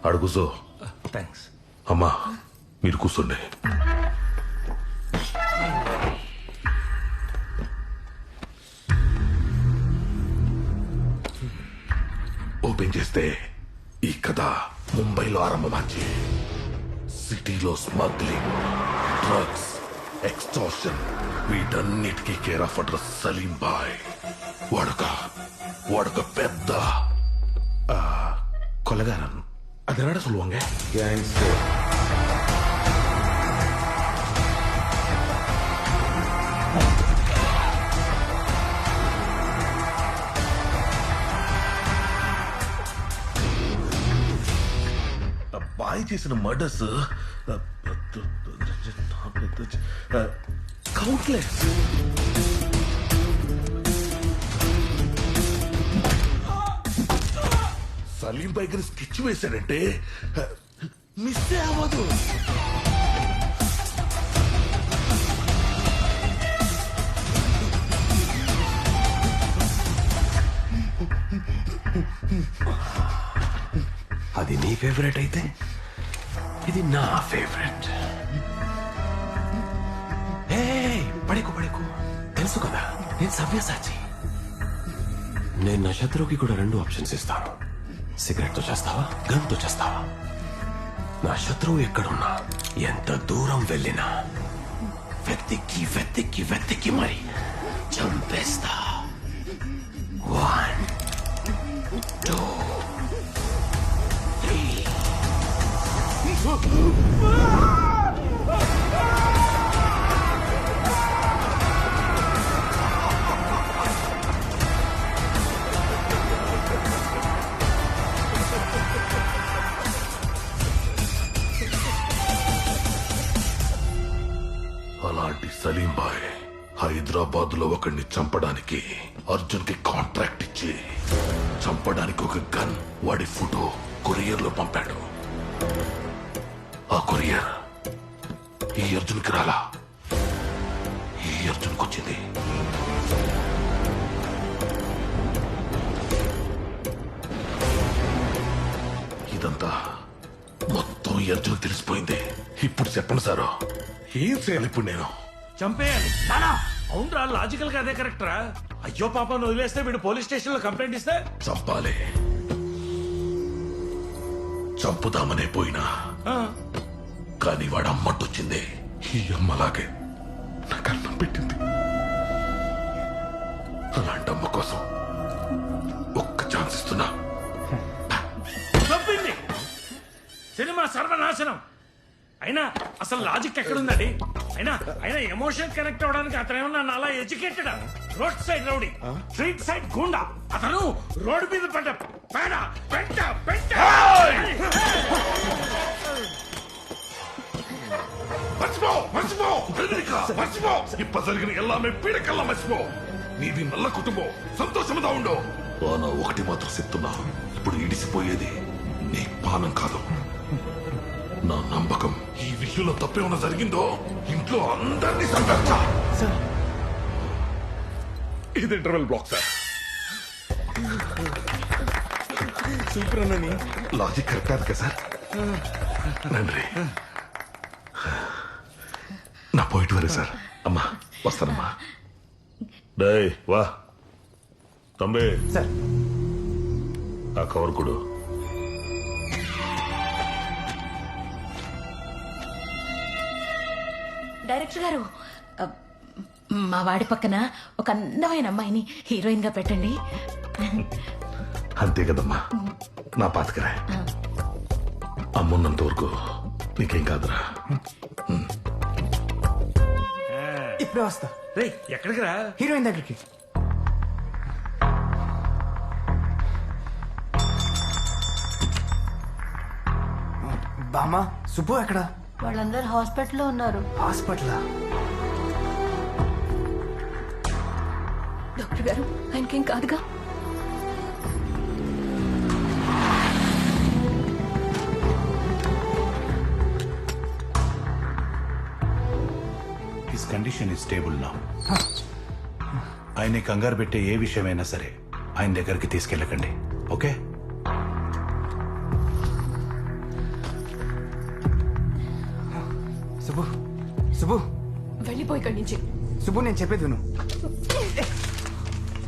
Speaker 1: అడుగుసో.
Speaker 13: థ్యాంక్స్.
Speaker 1: అమ్మా మీరు కూర్చోండి. ఓపెన్ చేస్తే ఈ కథ ముంబైలో ఆరంభమాచి సిటీలో స్మగ్లింగ్, డ్రగ్స్, ఎక్స్టార్షన్ వీటన్నిటికీ care of address Salim bhai. వాడొక పెద్ద కొలగారన్. அதனால சொல்லுவாங்க
Speaker 2: கேங்ஸ்டர்.
Speaker 1: బాయ్ చేసిన murders countless. Salim bike sketch వేశాడంటే మిస్ అవ్వదు. అది నీ ఫేవరెట్ అయితే ఇది నా ఫేవరెట్. పడుకో తెలుసు కదా నేను సవ్యసాచి.
Speaker 6: నేను నా శత్రువుకి కూడా 2 ఆప్షన్స్ ఇస్తాను. సిగరెట్ తో చేస్తావా, గన్ తో చేస్తావా? నా శత్రువు ఎక్కడున్నా, ఎంత దూరం వెళ్ళినా వెతికి వెతికి వెతికి మరి చంపేస్తా. 1 2 3.
Speaker 1: అలాంటి సలీం బాయ్ హైదరాబాద్ లో ఒకడిని చంపడానికి అర్జున్ కి కాంట్రాక్ట్ ఇచ్చి చంపడానికి ఒక గన్ వాడి ఫోటో కొరియర్ లో పంపాడు. ఆ కొరియర్ ఈ అర్జున్ కి రాలా, ఈ అర్జున్ కి వచ్చింది. ఇదంతా మొత్తం ఈ అర్జున్ తెలిసిపోయింది. ఇప్పుడు చెప్పండి సారు, ఏం చేయాలి ఇప్పుడు నేను?
Speaker 13: చంపేయాలి. అవునరా, లాజికల్ గా అదే కరెక్ట్ రా. అయ్యో పాపను వదిలేస్తే వీడు పోలీస్ స్టేషన్ లో కంప్లైంట్ ఇస్తే
Speaker 1: చంపాలి. చంపుదామనే పోయినా కానీ వాడు అమ్మట్టొచ్చింది. ఈ అమ్మలాగే నాకు అన్నం పెట్టింది. అలాంటి అమ్మ కోసం ఒక్క ఛాన్స్ ఇస్తున్నా.
Speaker 13: చంపింది. సినిమా సర్వనాశనం. అయినా అసలు లాజిక్ ఎక్కడుందండి? అయినా అయినా ఎమోషన్ కనెక్ట్ అవడానికి అతను ఏమన్నా అలా educated? Road side rowdy, street side గుండా. అతను రోడ్డు మీద పడ్డ పేడ పెట్ట పెట్ట.
Speaker 1: మర్చిపో మర్చిపో మర్చిపో. ఇప్ప జరిగిన ఎల్లామే పీడకల్లా మర్చిపో. నీది నల్ల కుటుంబం, సంతోషముగా ఉండు. నా ఒకటి మాత్రం చెప్తున్నా, ఇప్పుడు ఇడిసిపోయేది నీ పానం కాదు, నా నమ్మకం. ఈ విషయంలో తప్పేమన్నా జరిగిందో ఇంట్లో అందరినీ సంపేస్తా. ఇది ఇంటర్వెల్ బ్లాక్ సార్. సూపర్ అన్నని లాజిక్ కరెక్ట్ కదా సార్? నండి నా పోయిట్ వరే సార్. అమ్మా వస్తానమ్మా. డై వా తంబే
Speaker 3: సార్.
Speaker 1: ఆ కవర్ కొడు.
Speaker 24: డైరెక్టర్ గారు, మా వాడి పక్కన ఒక అందమైన అమ్మాయిని హీరోయిన్ గా పెట్టండి.
Speaker 1: అంతే కదమ్మా, నా పాతకరే. అమ్మున్నంత వరకు నీకేం కాదురా.
Speaker 3: ఇప్పుడే వస్తా.
Speaker 13: రే ఎక్కడికి రా?
Speaker 3: హీరోయిన్ దగ్గరికి. బామ్మా, సుబ్బు ఎక్కడ?
Speaker 24: వాళ్ళందరూ హాస్పిటల్లో ఉన్నారు.
Speaker 3: హాస్పిటల్?
Speaker 24: డాక్టర్ గారు, ఆయనకేం కాదుగా?
Speaker 9: His condition is stable now. ఆయన్ని కంగారు పెట్టే ఏ విషయమైనా సరే ఆయన దగ్గరికి తీసుకెళ్ళకండి, ఓకే?
Speaker 3: సుబ్బు, సుబ్బు
Speaker 24: వెళ్ళిపోయి ఇక్కడి నుంచి.
Speaker 3: సుబ్బు నేను చెప్పేది విను.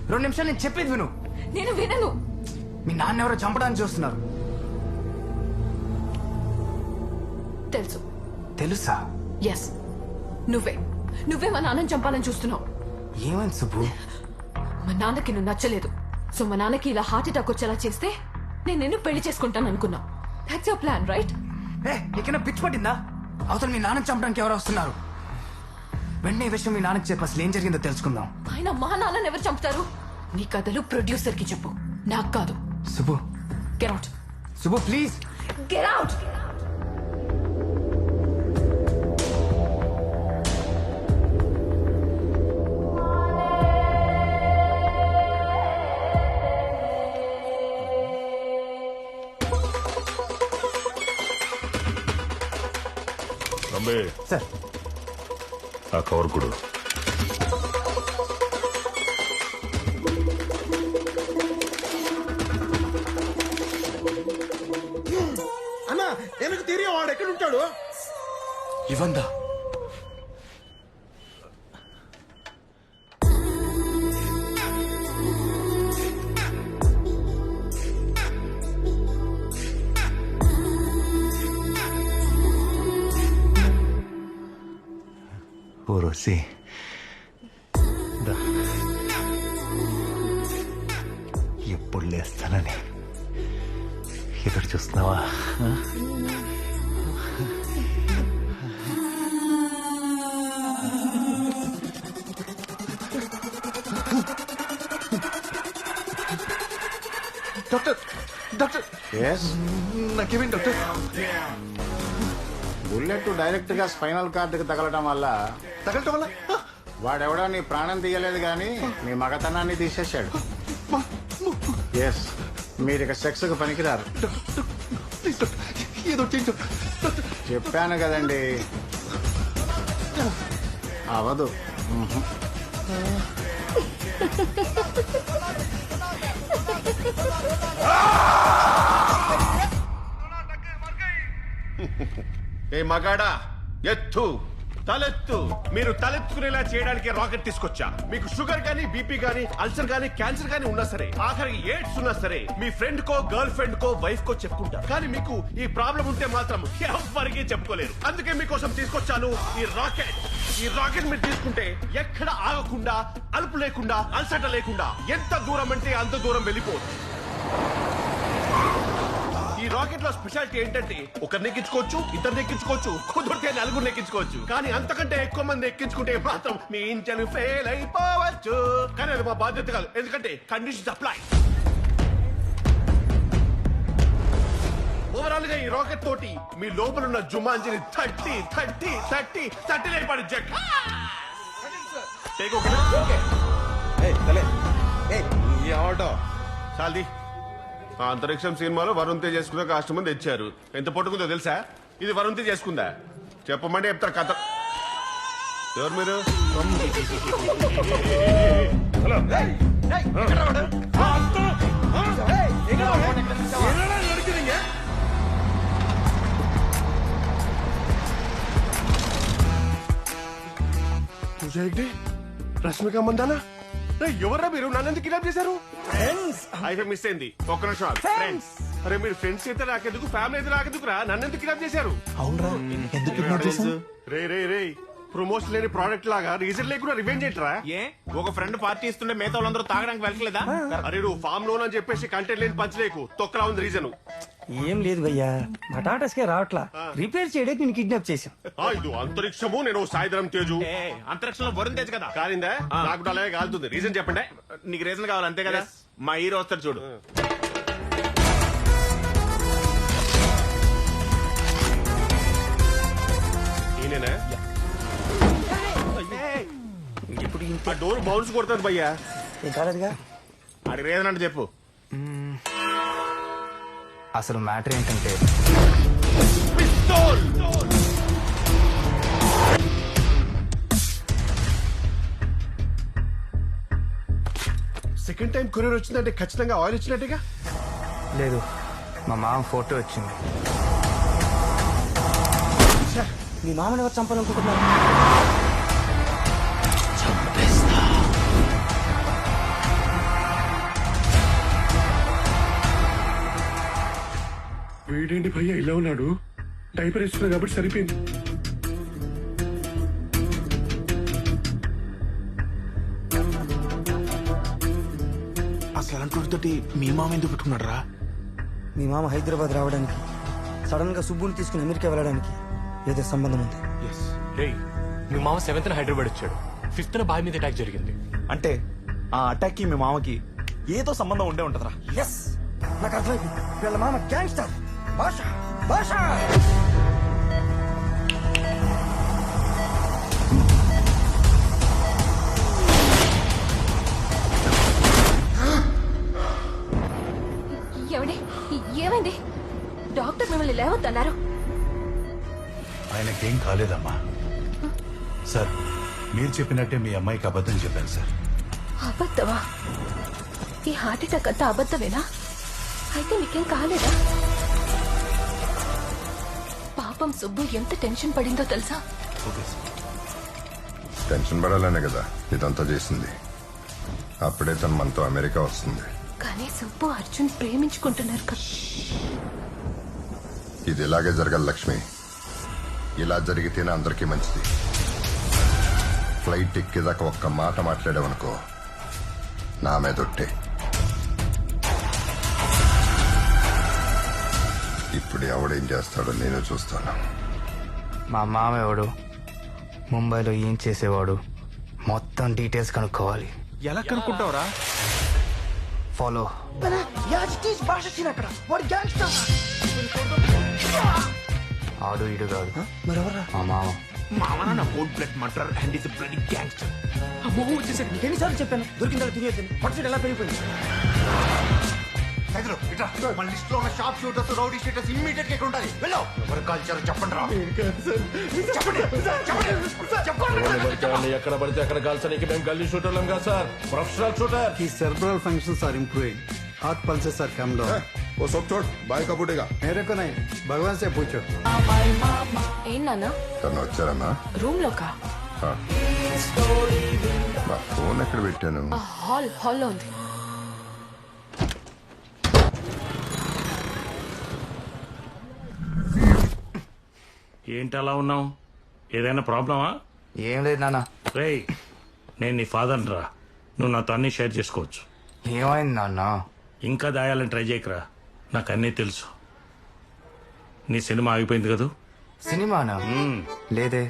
Speaker 3: 2 నిమిషాలు నేను చెప్పేది విను.
Speaker 24: నేను వినను.
Speaker 3: మీ నాన్న ఎవరో చంపడానికి చూస్తున్నారు.
Speaker 24: తెలుసు.
Speaker 3: తెలుసా?
Speaker 24: ఎస్, నువ్వే మా నాన్నని చంపాలని చూస్తున్నావు.
Speaker 3: ఏమైంది సుబ్బు?
Speaker 24: మా నాన్నకి నువ్వు నచ్చలేదు, సో మా నాన్నకి ఇలా హార్ట్ అటాక్ వచ్చేలా చేస్తే నేను నిన్ను పెళ్లి చేసుకుంటాను అనుకున్నా. That's your plan, right?
Speaker 3: ఎక్కడ పిచ్చి పట్టిందా? అవతల మీ నాన్న చంపడానికి ఎవరు వస్తున్నారు? వెంటనే ఈ విషయం మీ నాన్నకి చెప్పి అసలు ఏం జరిగిందో తెలుసుకుందాం.
Speaker 24: ఆయన మా నాన్నని ఎవరు చంపుతారు? నీ కథలు ప్రొడ్యూసర్ కి చెప్పు, నాకు కాదు.
Speaker 3: Subbu,
Speaker 24: get out.
Speaker 3: Subbu please
Speaker 24: get out.
Speaker 3: Sir,
Speaker 1: ఆ కవర్ కొడు.
Speaker 5: అన్నా எனக்கு தெரியும் వాడు ఎక్కడ ఉంటాడు.
Speaker 3: ఇవందా
Speaker 9: ఓసి ఎప్పుడు లేస్తానని ఎదురు చూస్తున్నావా?
Speaker 12: డాక్టర్ డాక్టర్ నాకేమైంది డాక్టర్?
Speaker 15: బుల్లెట్ డైరెక్ట్ గా స్పైనల్ కార్డుకి తగలటం వల్ల వాడెవడో నీ ప్రాణం తీయలేదు కానీ నీ మగతనాన్ని తీసేశాడు. ఎస్, మీరు ఇక సెక్స్ కు పనికిరారు. చెప్పాను కదండి, అవదు.
Speaker 6: ఏ మగాడా, ఎత్తు తలెత్తు. మీరు తలెత్తుకునేలా చేయడానికి రాకెట్ తీసుకొచ్చా. మీకు షుగర్ గానీ, బీపీ గానీ, అల్సర్ గానీ, క్యాన్సర్ గానీ ఉన్నా సరే, ఆఖరికి ఎయిడ్స్ ఉన్నా సరే, మీ ఫ్రెండ్ కో, గర్ల్ ఫ్రెండ్ కో, వైఫ్ కో చెప్పుకుంటారు. కానీ మీకు ఈ ప్రాబ్లం ఉంటే మాత్రం ఎవరికి చెప్పుకోలేరు. అందుకే మీకోసం తీసుకొచ్చాను ఈ రాకెట్. ఈ రాకెట్ మీరు తీసుకుంటే ఎక్కడ ఆగకుండా, అలుపు లేకుండా, అలసట లేకుండా ఎంత దూరం అంటే అంత దూరం వెళ్ళిపోదు. ఈ రాకెట్ లో స్పెషాలిటీ ఏంటంటే ఒకరిని ఎక్కించుకోవచ్చు, ఇద్దరిని ఎక్కించుకోవచ్చు, కుదిరితే నలుగురిని ఎక్కించుకోవచ్చు. కానీ అంతకంటే ఎక్కువ మంది ఎక్కించుకుంటే మాత్రం మీ ఇంజన్ ఫెయిల్ అయిపోవచ్చు. కానీ అది మా బాధ్యత కాదు, ఎందుకంటే కండిషన్స్ అప్లై. ఓవరాల్ గా ఈ రాకెట్ తోటి మీ లోపల ఉన్న జుమాంజిని 30 లేపాడు జక్. చాలది. ఆ అంతరిక్షం సినిమాలో వరుణ్ తేజ్ చేసుకున్న కాస్ట్ మంది తెచ్చారు. ఎంత పట్టుకుందో తెలుసా? ఇది వరుణ్ తేజ్ చేసుకుందా? చెప్పమంటే చెప్తారు కథ. ఎవరు మీరు? రష్మిక మందానా? ఎవర్రా మీరు? నన్ను కిడ్నాప్ చేశారు? అయితే మిస్ అయింది. ఒక్క నిమిషం. ఫ్రెండ్స్. అరే మీరు ఫ్రెండ్స్ అయితే నాకెందుకు, ఫ్యామిలీ అయితే నాకెందుకురా? నన్ను ఎందుకు కిడ్నాప్ చేశారు?
Speaker 12: అవునరా, ఎందుకు కిడ్నాప్ చేశారు?
Speaker 6: రే ప్రమోషన్ లేని ప్రోడక్ట్ లాగా రీజన్ లేకుండా రివెంజ్ ఏంట్రా?
Speaker 5: ఏ ఒక ఫ్రెండ్ పార్టీ ఇస్తుంటే మిగతా వాళ్ళందరూ తాగడానికి వెళ్ళలేదా?
Speaker 6: అరే నువ్వు ఫామ్ లోన్ అని చెప్పేసి కంటెంట్ లేని పంచలేకు. తొక్కలా ఉంది రీజన్.
Speaker 16: ఏం లేదు భయ్యా, బటాటస్కే రావట్లా. రిపేర్ చేయడానికి నేను కిడ్నాప్ చేశాం.
Speaker 6: ఇది అంతరిక్షము, నేను సాయిధరం తేజు.
Speaker 5: అంతరిక్షంలో వరుణ్ తేజ్ కదా.
Speaker 6: కాలిందా? నాకు అలాగే కాలుతుంది. రీజన్ చెప్పండి.
Speaker 5: నీకు రీజన్ కావాలి అంతే కదా. మా హీరో వస్తాడు చూడు.
Speaker 6: ఈయనేనా? ఇప్పుడు ఇంత డోర్ బౌన్స్ కొడతాను భయ్యా.
Speaker 16: ఏం కాలేదుగా.
Speaker 5: అది రీజన్ అంటే చెప్పు.
Speaker 3: అసలు మ్యాటర్ ఏంటంటే
Speaker 6: సెకండ్ టైం కొరియర్ వచ్చిందంటే ఖచ్చితంగా ఆయిల్ వచ్చినట్టుగా.
Speaker 3: లేదు, మా మామ ఫోటో వచ్చింది.
Speaker 16: మీ మామని ఎవరు చంపాలనుకుంటున్నారు?
Speaker 1: వీడేంటి భయ్యా ఇలా ఉన్నాడు? డైపర్ ఇస్తున్నా కాబట్టి సరిపోయింది.
Speaker 12: అసలు అలాంటి మీ మామ ఎందుకు పెట్టుకున్నాడు రా?
Speaker 16: మీ మామ హైదరాబాద్ రావడానికి, సడన్ గా సుబ్బుని తీసుకుని అమెరికా వెళ్ళడానికి ఏదో సంబంధం ఉంది.
Speaker 17: మీ మామ 7th హైదరాబాద్ వచ్చాడు. 5th బాయ్ మీద అటాక్ జరిగింది.
Speaker 12: అంటే ఆ అటాక్ కి మీ మామకి ఏదో సంబంధం ఉండే ఉంటదరా?
Speaker 16: ఎస్, నాకు అర్థమైంది. వీళ్ళ మామ గ్యాంగ్స్టర్. భాష భాష
Speaker 24: ఏమండి, ఏమైంది? డాక్టర్ మిమ్మల్ని లేవద్దన్నారు.
Speaker 9: ఆయనకేం కాలేదమ్మా. సార్, మీరు చెప్పినట్టే మీ అమ్మాయికి అబద్ధం చెప్పాను సార్.
Speaker 24: అబద్ధమా? ఈ హార్ట్ అటాక్ అంతా అబద్ధమేనా? అయితే నీకేం కాలేదా? పాపం సుబ్బు ఎంత టెన్షన్ పడిందో తెలుసా?
Speaker 14: టెన్షన్ పడాలనే కదా ఇదంతా చేసింది. అప్పుడే తను మనతో అమెరికా వస్తుంది.
Speaker 24: కానీ సుబ్బు అర్జున్ ప్రేమించుకుంటున్నారు కదా.
Speaker 14: ఇది ఇలాగే జరగాలి లక్ష్మి. ఇలా జరిగితేనే అందరికీ మంచిది. ఫ్లైట్ ఎక్కేదాకా ఒక్క మాట మాట్లాడావనుకో నా మీదొట్టే. ఇప్పుడు ఎవడేం చేస్తాడో నేను చూస్తాను.
Speaker 3: మా మామ ఎవడు, ముంబైలో ఏం చేసేవాడు, మొత్తం డీటెయిల్స్ కనుక్కోవాలి.
Speaker 12: ఎలా కనుక్కుంటావురా?
Speaker 3: ఫాలో. ఆడు ఈడు కాదు, మా మామ.
Speaker 12: మామనా నా cold blood murder and is bloody gangster.
Speaker 16: అమ్మో వచ్చేసరికి ఎన్నిసార్లు చెప్పాను దొరికిందా తినేద్దాం. పట్టు ఎలా పెరిగిపోయింది.
Speaker 15: మన లిస్ట్ లో ఉన్న shop shooters, rowdy shooters immediate గా ఉండాలి. వెళ్ళు. ఎవరు కాల్చారో చెప్పండి రా.
Speaker 6: ఎక్కడ పడితే అక్కడ కాల్చడానికి మేము గల్లీ షూటర్లం కాదు sir, professional shooter.
Speaker 15: His cerebral functions are improving. Heart pulses are come down.
Speaker 14: वो सब छोड़, बाइक का फूटेगा.
Speaker 15: मेरे को नहीं, भगवान से पूछो.
Speaker 8: ఏం నాన్న
Speaker 14: తను వచ్చారన్నా?
Speaker 8: రూమ్ లోకా?
Speaker 14: ఫోన్ ఎక్కడ పెట్టాను?
Speaker 8: హాల్లో ఉంది.
Speaker 13: ఏంటి అలా ఉన్నావు? ఏదైనా ప్రాబ్లమా?
Speaker 3: ఏం లేదు నాన్న.
Speaker 13: రేయ్, నేను నీ ఫాదర్ని రా. నువ్వు నాతో అన్నీ షేర్ చేసుకోవచ్చు.
Speaker 3: ఏమైంది నాన్న?
Speaker 13: ఇంకా దాయాలని ట్రై చేయకరా, నాకు అన్నీ తెలుసు. నీ సినిమా ఆగిపోయింది కదూ?
Speaker 3: సినిమానా? లేదే,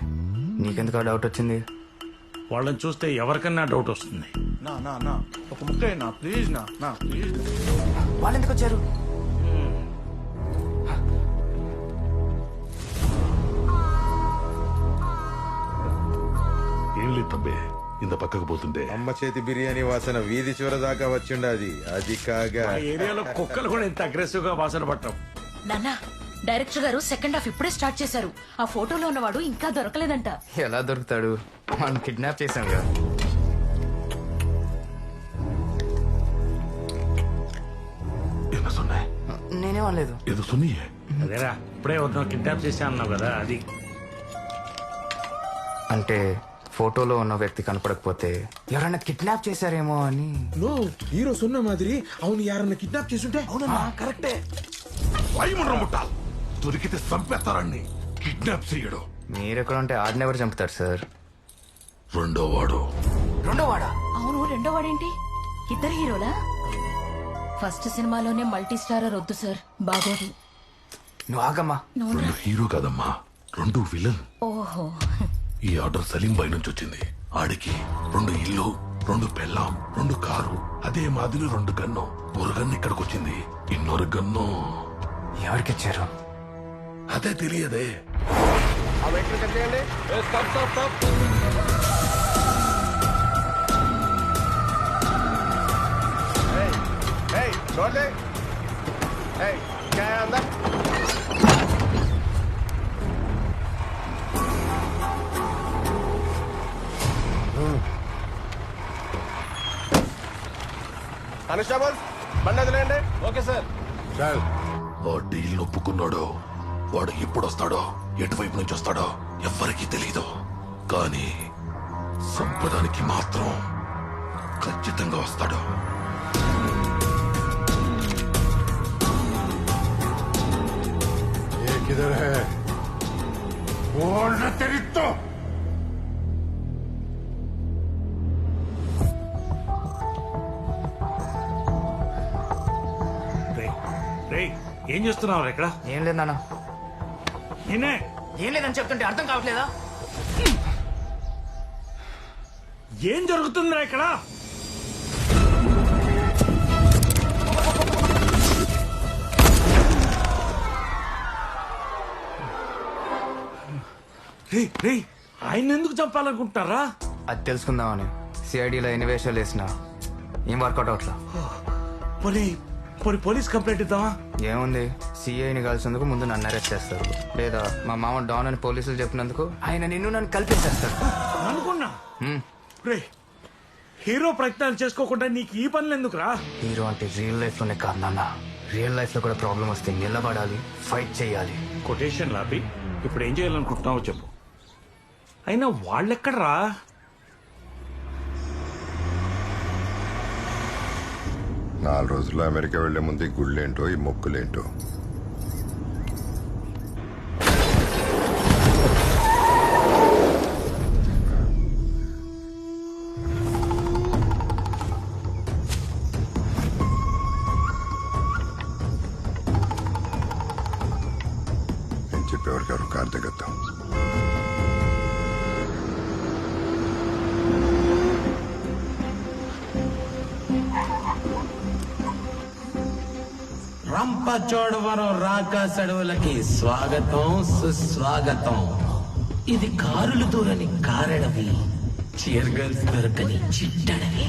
Speaker 3: నీకెందుకు డౌట్ వచ్చింది?
Speaker 13: వాళ్ళని చూస్తే ఎవరికన్నా డౌట్ వస్తుంది.
Speaker 12: నా నా నా ఒక ముక్క నా ప్లీజ్ నా నా ప్లీజ్.
Speaker 3: వాళ్ళు ఎందుకు వచ్చారు?
Speaker 1: ఏం లేదు తబ్బే, ఇంత పక్కకు పోతుంటే
Speaker 2: అమ్మ చేతి బిర్యానీ వాసన వీధి చివర దాకా వచ్చిండాది. అది కాగా
Speaker 13: ఆ ఏరియాలో కుక్కలు కూడా ఇంత అగ్రెసివ్ గా వాసన పట్టం.
Speaker 24: నాన్న, డైరెక్టర్ గారు సెకండ్ హాఫ్ ఇప్పుడే స్టార్ట్ చేశారు. ఆ ఫోటోలో ఉన్నవాడు ఇంకా దొరకలేదంట.
Speaker 3: ఎలా దొరుకుతాడు? మనం కిడ్నాప్ చేశాం కదా. నేనే అనలేదు.
Speaker 1: ఏదో సున్నీయే.
Speaker 13: అదేరా, ఇప్పుడే ఎవరినో కిడ్నాప్ చేశా అన్నావు కదా, అది.
Speaker 3: అంటే ఫోటోలో ఉన్న వ్యక్తి కనపడకపోతే ఎవరైనా కిడ్నాప్ చేశారేమో అని.
Speaker 12: నో, హీరో సున్న మాదిరి అవును యారన్న కిడ్నాప్ చేసుంటే. అవునన్నా, కరెక్టే.
Speaker 1: వైమన్ ముట్టాలి, దొరికితే చంపేస్తారని. కిడ్నాప్ చేయడు.
Speaker 3: మీరెక్కడ ఉంటే ఆడిని ఎవరు చంపుతారు సార్?
Speaker 1: రెండో వాడు.
Speaker 24: అవును, రెండో వాడేంటి? ఇద్దరు హీరోలా? ఫస్ట్ సినిమాలోనే మల్టీ స్టారర్ వద్దు సార్, బాగోదు.
Speaker 3: నువ్వు ఆగమ్మా.
Speaker 1: రెండు హీరో కాదమ్మా, రెండు విలన్.
Speaker 24: ఓహో,
Speaker 1: ఈ ఆర్డర్ సలీం బాయ్ నుంచి వచ్చింది. ఆడికి 2 ఇల్లు, 2 పెళ్ళాం, 2 కారు, అదే మాదిరి 2 గన్ను. ఒక గన్ను ఇక్కడికి వచ్చింది, ఇన్నొరు గన్ను
Speaker 3: ఎవరికి ఇచ్చారు?
Speaker 1: అదే తెలియదే.
Speaker 6: కానిస్టేబుల్, బండి వదిలేయండి. Okay sir.
Speaker 1: ఆ డీల్ ఒప్పుకున్నాడో వాడు ఎప్పుడు వస్తాడో, ఎటువైపు నుంచి వస్తాడో ఎవ్వరికీ తెలీదు. కానీ సంపదానికి మాత్రం ఖచ్చితంగా వస్తాడు.
Speaker 14: किधर है? बोल रहा तेरी तो.
Speaker 13: ఏం చేస్తున్నావు ఇక్కడ?
Speaker 3: ఏం లేదు నాన్న.
Speaker 13: నేనే
Speaker 3: ఏం లేదని చెప్తుంటే అర్థం కావట్లేదా?
Speaker 13: ఏం జరుగుతుందిరా ఇక్కడ? ఆయన ఎందుకు చంపాలనుకుంటారా?
Speaker 3: అది తెలుసుకుందామని సిఐడిలో ఎన్ని వేషాలు వేసినా ఏం వర్కౌట్ అవట్లా.
Speaker 13: పోలీస్ కంప్లైంట్ ఇద్దామా?
Speaker 3: ఏముంది, సిఐని కలిసినందుకు ముందు నన్ను అరెస్ట్ చేస్తారు, లేదా మా మామ డాన్ అని పోలీసులు చెప్పినందుకు ఆయన నన్ను కలిపేసేస్తారు.
Speaker 13: అనుకున్నా హీరో ప్రయత్నాలు చేసుకోకుండా నీకు ఈ పనులు ఎందుకురా?
Speaker 3: హీరో అంటే రియల్ లైఫ్ లోనే కాదు నాన్న, రియల్ లైఫ్ లో కూడా ప్రాబ్లం వస్తే నిలబడాలి, ఫైట్ చేయాలి.
Speaker 13: కొటేషన్ లాపి ఇప్పుడు ఏం చేయాలనుకుంటున్నావో చెప్పు. అయినా వాళ్ళెక్కడరా?
Speaker 14: 4 రోజుల్లో అమెరికా వెళ్లే ముందు ఈ గుళ్ళేంటో, ఈ మొక్కులేంటో. గారు కార్ దిగద్దాం.
Speaker 18: రంపచోడవరం రాకాస్ అడవులకి స్వాగతం సుస్వాగతం. ఇది కారులు దూరని కారడవి, చీర్ గర్ల్స్ దొరకని చిట్టడవి.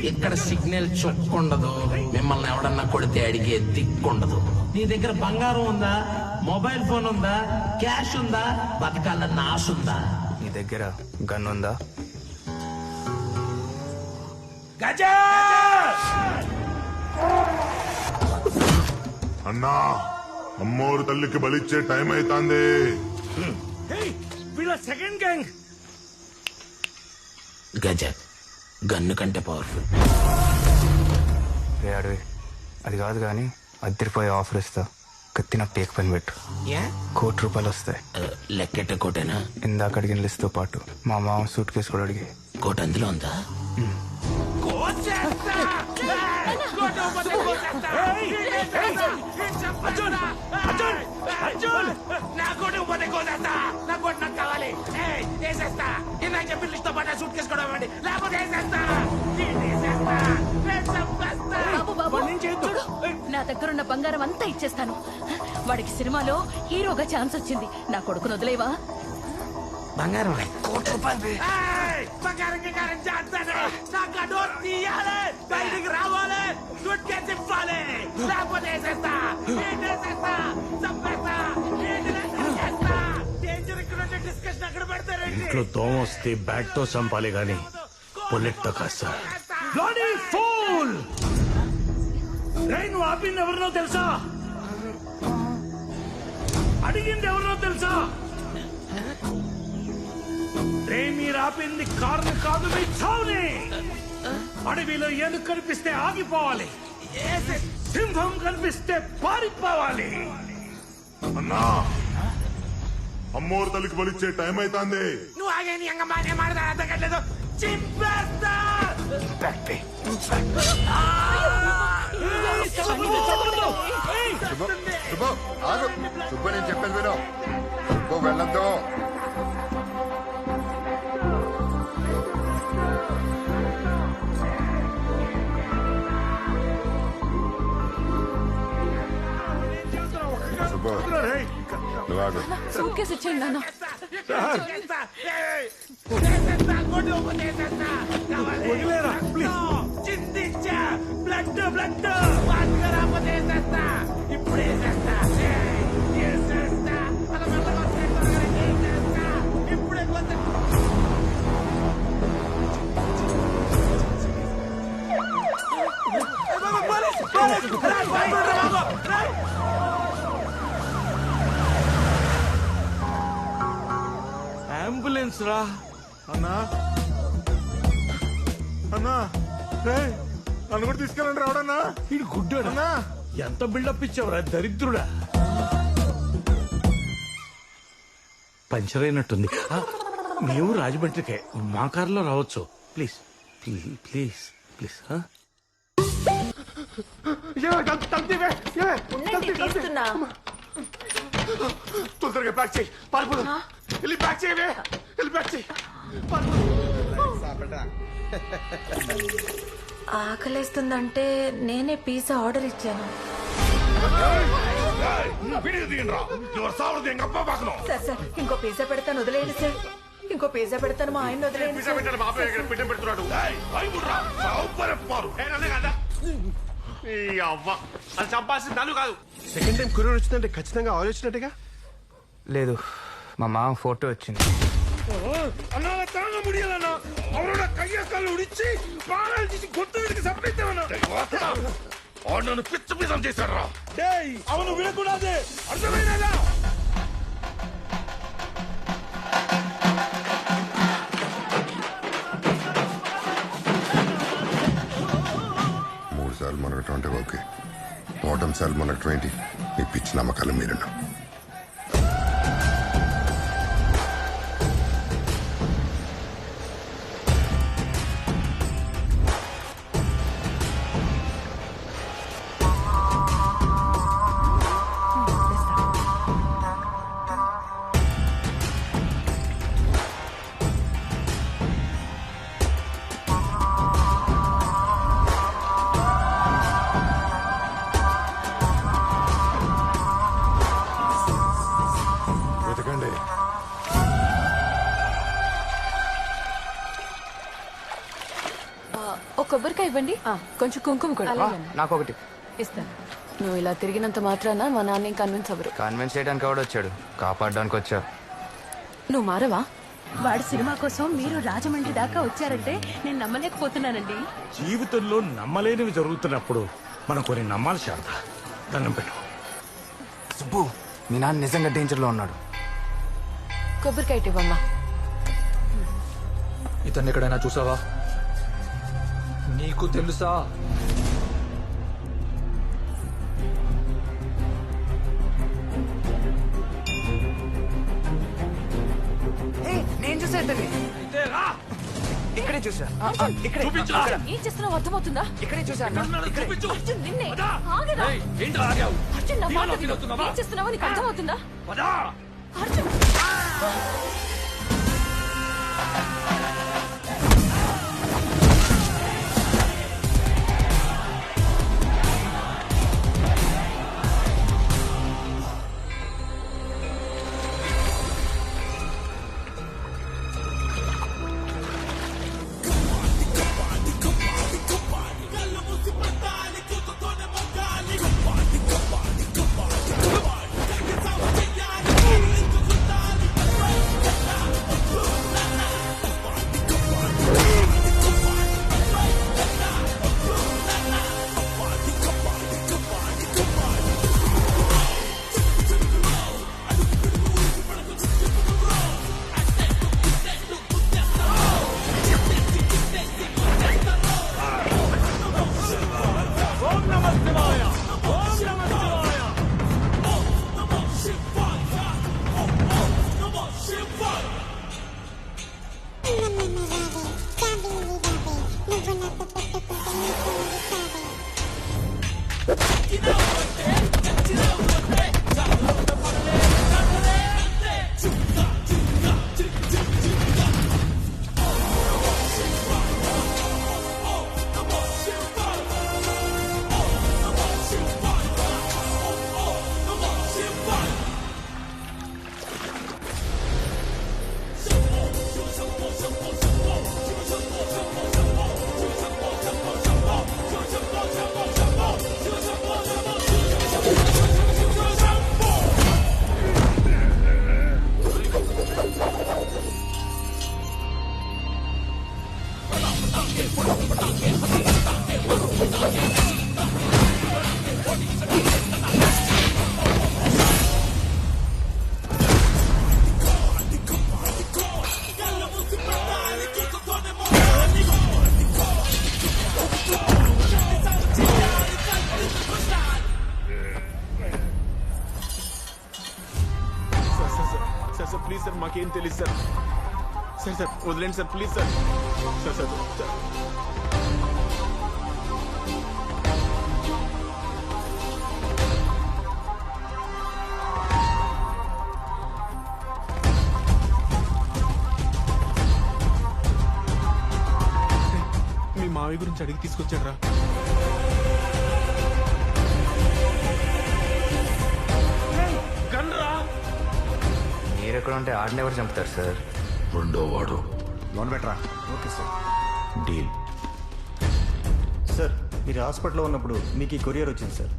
Speaker 18: ఇక్కడ సిగ్నల్ చుక్కుండదు, మిమ్మల్ని ఎవడన్నా కొడితే అడిగే దిక్కుండదు. నీ దగ్గర బంగారం ఉందా, మొబైల్ ఫోన్ ఉందా, క్యాష్ ఉందా, బతకాలన్న ఆశ ఉందా?
Speaker 3: నీ దగ్గర గన్ ఉందా?
Speaker 18: గజా
Speaker 1: అన్నా, అమ్మోరు తల్లికి బలిచ్చే టైం అవుతాంది.
Speaker 13: వీళ్ళ సెకండ్ గ్యాంగ్.
Speaker 18: గజ గన్ను కంటే పవర్ఫుల్.
Speaker 3: రే అడవి, అది కాదు కానీ అద్దరిపోయే ఆఫర్ ఇస్తా. కత్తిన పేక పని పెట్టు. ₹1,00,00,000 వస్తాయి.
Speaker 18: లెక్కెట్ట కోటేనా?
Speaker 3: ఇందాక అడిగిన లిస్ట్తో పాటు మా మామ సూట్ కేసు కూడా అడిగి.
Speaker 18: కోట అందులో ఉందా?
Speaker 24: బాబు బాబు చూడు, నా దగ్గరున్న బంగారం అంతా ఇచ్చేస్తాను. వాడికి సినిమాలో హీరోగా ఛాన్స్ వచ్చింది. నా కొడుకును వదిలేవా?
Speaker 18: బంగారం
Speaker 13: ఇంట్లో దోమ వస్తే బ్యాట్ తో చంపాలి గాని బుల్లెట్ తో కాదు సార్. నువ్వు ఆపింది ఎవరినో తెలుసా? అడిగింది ఎవరినో తెలుసా? మీరు ఆపింది కారుని కాదు, మీ చావుని. అడవిలో ఏనుగు కనిపిస్తే ఆగిపోవాలి, సింహం కనిపిస్తే పారిపోవాలి.
Speaker 1: అన్నా, అమ్మోరు తల్లికి బలిచ్చే టైం అవుతాంది.
Speaker 18: నువ్వు ఆగే నీ అంగమానే మాడదా అర్థగట్లేదు. చింపేస్తా.
Speaker 14: సుబ్బు నేను చెప్పేది విను. సుబ్బు వెళ్ళొద్దు. సుబ్బు నువ్వు ఆగు.
Speaker 8: సూట్ కేసు ఇచ్చేయండి నాన్న.
Speaker 18: చింతించా బ్లడ్ బ్లడ్ ఇప్పుడు
Speaker 13: అంబులెన్స్ రా.
Speaker 1: అన్నా, అన్నా, నన్ను కూడా తీసుకెళ్ళండి రావడన్నా.
Speaker 13: ఇది గుడ్డోడా? ఎంత బిల్డప్ ఇచ్చావురా దరిద్రుడా. పంచర్ అయినట్టుంది. మేము రాజమండ్రికే, మా కారులో రావచ్చు. Please please please please.
Speaker 1: తొందరగా ప్యాక్ చేయి, పారిపోదాం. వెళ్ళి ప్యాక్ చేయవే, వెళ్ళి ప్యాక్ చేయి.
Speaker 24: ఆకలేస్తుందంటే నేనే పిజ్జా ఆర్డర్ ఇచ్చాను. సార్ సార్, ఇంకో పిజ్జా పెడతాను, వదిలేయండి సార్. ఇంకో పిజ్జా పెడతాను, మా ఆయన వదిలేయండి సార్.
Speaker 6: అది చంపాల్సింది నన్ను కాదు. సెకండ్ టైం కొరియర్ వచ్చిందంటే ఖచ్చితంగా ఆలోచించినట్టుగా.
Speaker 3: లేదు, మా మామ ఫోటో వచ్చింది.
Speaker 13: అన్నా తాగ ముడియాలన్నా, అవరోட కయ్య కాళ్ళు ఉడిచి ప్రాణాలు తీసి గొంతు విడికి సంపేద్దామన్నా.
Speaker 1: నన్ను పిచ్చి పిసం చేశాడు రా.
Speaker 13: అవును వినకూడదు, అర్థమైనదా?
Speaker 14: సార్లు మనకటం అంటే ఓకే, ఓటం సార్లు మనకటం ఏంటి? నీ పిచ్చి నమ్మకాలు మీరున్నా.
Speaker 1: పదండి.
Speaker 8: ఒక కొబ్బరికాయ ఇవ్వండి, కొంచెం కుంకుమ కూడా.
Speaker 3: నాకు ఒకటి
Speaker 8: ఇస్తాను. నువ్వు ఇలా తిరిగినంత మాత్రాన మా నాన్న కన్విన్స్ అవ్వరు.
Speaker 3: కన్విన్స్ చేయడానికి కూడా వచ్చాడు, కాపాడడానికి వచ్చా.
Speaker 8: నువ్వు మారవా?
Speaker 24: వాడి సినిమా కోసం మీరు రాజమండ్రి దాకా వచ్చారంటే నేను నమ్మలేకపోతున్నానండి.
Speaker 13: జీవితంలో నమ్మలేనివి జరుగుతున్నప్పుడు మనం కొన్ని నమ్మాలి శారద. దండం పెట్టు.
Speaker 3: సుబ్బు, మీ నాన్న నిజంగా డేంజర్లో ఉన్నాడు.
Speaker 8: కొబ్బరికాయ ఇవ్వమ్మా.
Speaker 23: ఇతన్ని ఎక్కడైనా చూసావా? నీకు తెలుసా?
Speaker 3: నేను చూసా ఇతన్ని. ఇక్కడే చూసా. ఇక్కడే.
Speaker 8: ఏం చేస్తున్నావు అర్థమవుతుందా?
Speaker 3: ఇక్కడే చూసా.
Speaker 8: అర్జున్, నిన్నే. ఆగరా. అర్జున్, నా మాట విను. ఏం చేస్తున్నావో నీకు అర్థమవుతుందా? అర్జున్.
Speaker 5: సార్ ప్లీజ్ సార్, మాకేం తెలియదు సార్. సార్ సార్ వదిలేండి sir, please sir. Sir sir sir మీ మావి గురించి అడిగి తీసుకొచ్చారా?
Speaker 3: మీరెక్కడ ఉంటే ఆడిని ఎవరు చంపుతారు సార్?
Speaker 1: రెండో వాడు.
Speaker 22: లోన్ బెటరా?
Speaker 15: Okay sir.
Speaker 22: డీల్.
Speaker 15: సార్ మీరు హాస్పిటల్లో ఉన్నప్పుడు మీకు ఈ కొరియర్ వచ్చింది సార్.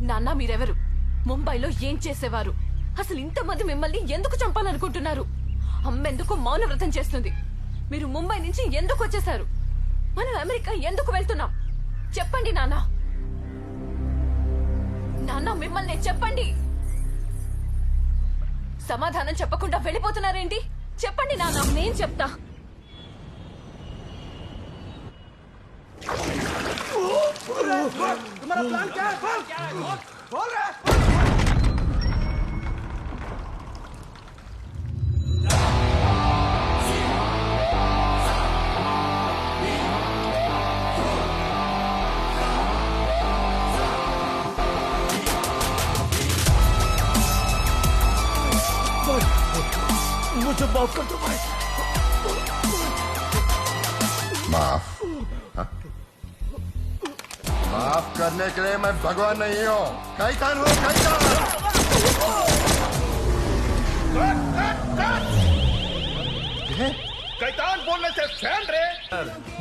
Speaker 8: నాన్న, మీరెవరు? ముంబైలో ఏం చేసేవారు? అసలు ఇంతమంది మిమ్మల్ని ఎందుకు చంపాలనుకుంటున్నారు? అమ్మెందుకు మౌనవ్రతం చేస్తుంది? మీరు ముంబై నుంచి ఎందుకు వచ్చేశారు? మనం అమెరికా ఎందుకు వెళ్తున్నాం? చెప్పండి నాన్న. అడుగుతున్నా మిమ్మల్ని, చెప్పండి. సమాధానం చెప్పకుండా వెళ్ళిపోతున్నారేంటి? చెప్పండి నాన్న, నేను చెప్తా.
Speaker 13: मुझे माफ कर दो भाई.
Speaker 14: माफ? हाँ? माफ करने के लिए मैं भगवान नहीं हूँ. कैतान हूँ, कैतान.
Speaker 13: कैतान बोलने से फैन रे.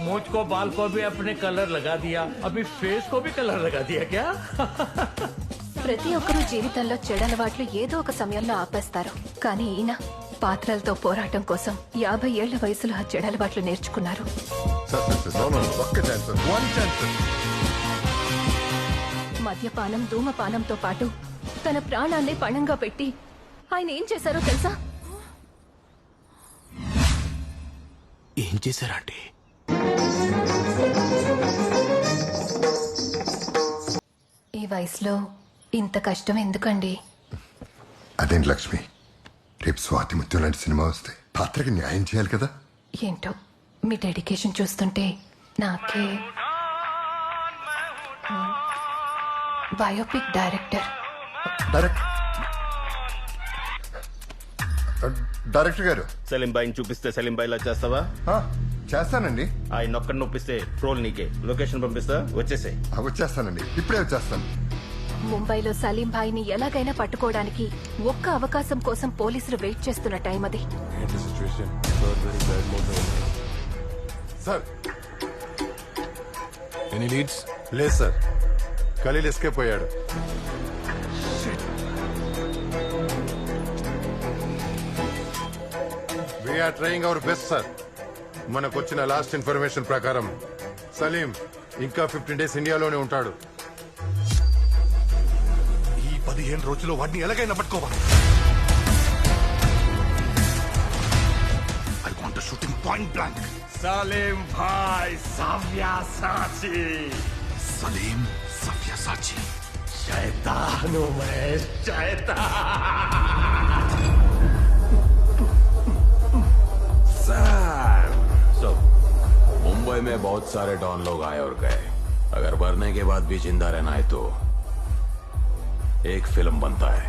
Speaker 13: मुझको बाल को भी अपने कलर लगा दिया, अभी फेस को भी कलर लगा दिया क्या?
Speaker 24: ప్రతి ఒక్కరూ జీవితంలో చెడలవాట్లు ఏదో ఒక సమయంలో ఆపేస్తారు. కానీ ఈయన పాత్రలతో పోరాటం కోసం 50 ఏళ్ల వయసులో ఆ చెడలవాట్లు నేర్చుకున్నారు. మద్యపానం, ధూమపానంతో పాటు తన ప్రాణాన్ని పణంగా పెట్టి ఆయన ఏం చేశారో తెలుసా?
Speaker 6: ఏం చేశారా అంటే?
Speaker 24: ఈ వయసులో ఇంత కష్టం ఎందుకండి?
Speaker 14: అదేంటి లక్ష్మి, రేపు స్వాతి ముత్యం లాంటి సినిమా వస్తే పాత్రకి న్యాయం చేయాలి కదా.
Speaker 24: ఏంటో మీ డెడికేషన్ చూస్తుంటే నాకే బయోపిక్ డైరెక్టర్
Speaker 14: డైరెక్టర్ గారు,
Speaker 5: సలీం బాయిని చూపిస్తే సలీం బాయిలా చేస్తావా?
Speaker 14: చేస్తానండి.
Speaker 5: ఆయన ఒక్కడిని నొప్పిస్తే రోల్ నీకే. లొకేషన్ పంపిస్తా, వచ్చేసే.
Speaker 14: వచ్చేస్తానండి, ఇప్పుడే వచ్చేస్తాను.
Speaker 24: ముంబైలో సలీం భాయ్ని ఎలాగైనా పట్టుకోవడానికి ఒక్క అవకాశం కోసం పోలీసులు వెయిట్ చేస్తున్న టైం అది.
Speaker 10: Sir, any leads? లేదు సార్, ఖలీల్ ఎస్కేప్ అయ్యాడు. We are trying our best sir. మనకు వచ్చిన లాస్ట్ ఇన్ఫర్మేషన్ ప్రకారం సలీం ఇంకా 15 days ఇండియాలోనే ఉంటాడు.
Speaker 1: ఈ 15 రోజుల్లో వాడిని ఎలాగైనా పట్టుకోవాలి. I want shooting point blank.
Speaker 13: Salim bhai Savyasachi.
Speaker 1: Salim Savyasachi.
Speaker 13: शैतान हूं मैं, शैतान.
Speaker 6: So, मुंबई में बहुत सारे डॉन लोग आए और गए. अगर मरने के बाद भी जिंदा रहना है तो एक फिल्म बनता है.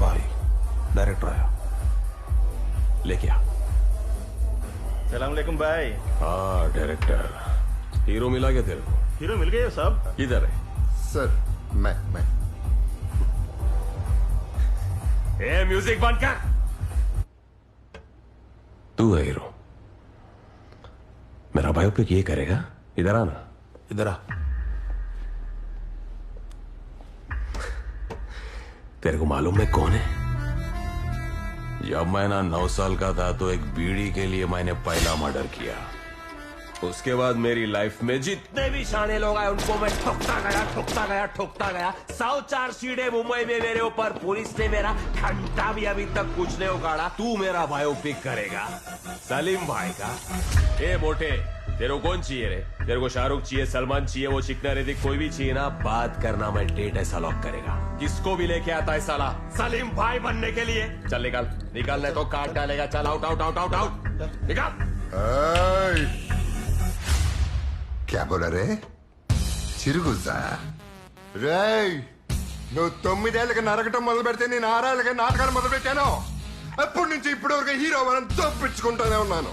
Speaker 6: भाई डायरेक्टर आया, लेके आ.
Speaker 5: सलाम अलैकुम भाई.
Speaker 6: हाँ डायरेक्टर, हीरो मिला क्या तेरे को?
Speaker 5: हीरो मिल गए साहब.
Speaker 6: इधर है
Speaker 14: सर. मैं
Speaker 6: ए म्यूजिक बंद कर. तू है हीरो. मेरा बायोपिक ये करेगा. इधर आना, इधर आ. तेरे को मालूम है कौन है? जब मैं ना 9 साल का था तो एक बीड़ी के लिए मैंने पहला मर्डर किया. उसके बाद मेरी लाइफ में जितने भी शाने लोग आए उनको मैं ठोकता गया. 104 सीढ़े मुंबई में मेरे ऊपर. पुलिस ने मेरा घंटा भी अभी तक कुछ नहीं उखाड़ा. तू मेरा बायोपिक करेगा सलीम भाई का. ए मोटे, तेरे को कौन चाहिए रे? तेरे को शाहरुख चाहिए, सलमान चाहिए, वो चिकना रेती कोई भी चाहिए ना? बात करना, मैं डेट ऐसा लॉक करेगा. किसको भी लेके आता है साला सलीम भाई बनने के लिए? चल निकाल नहीं तो काट डालेगा. चल आउट निकाल.
Speaker 14: क्या बोला रे? చిరుగుజా రేయ్, నువ్వు 9 ఏళ్ళకి నరకటం మొదలు పెడితే నేను 6 ఏళ్ళకి నాటకాలు మొదలు పెట్టాను. అప్పటి నుంచి ఇప్పటి వరకు హీరో మనం తప్పించుకుంటూనే ఉన్నాను.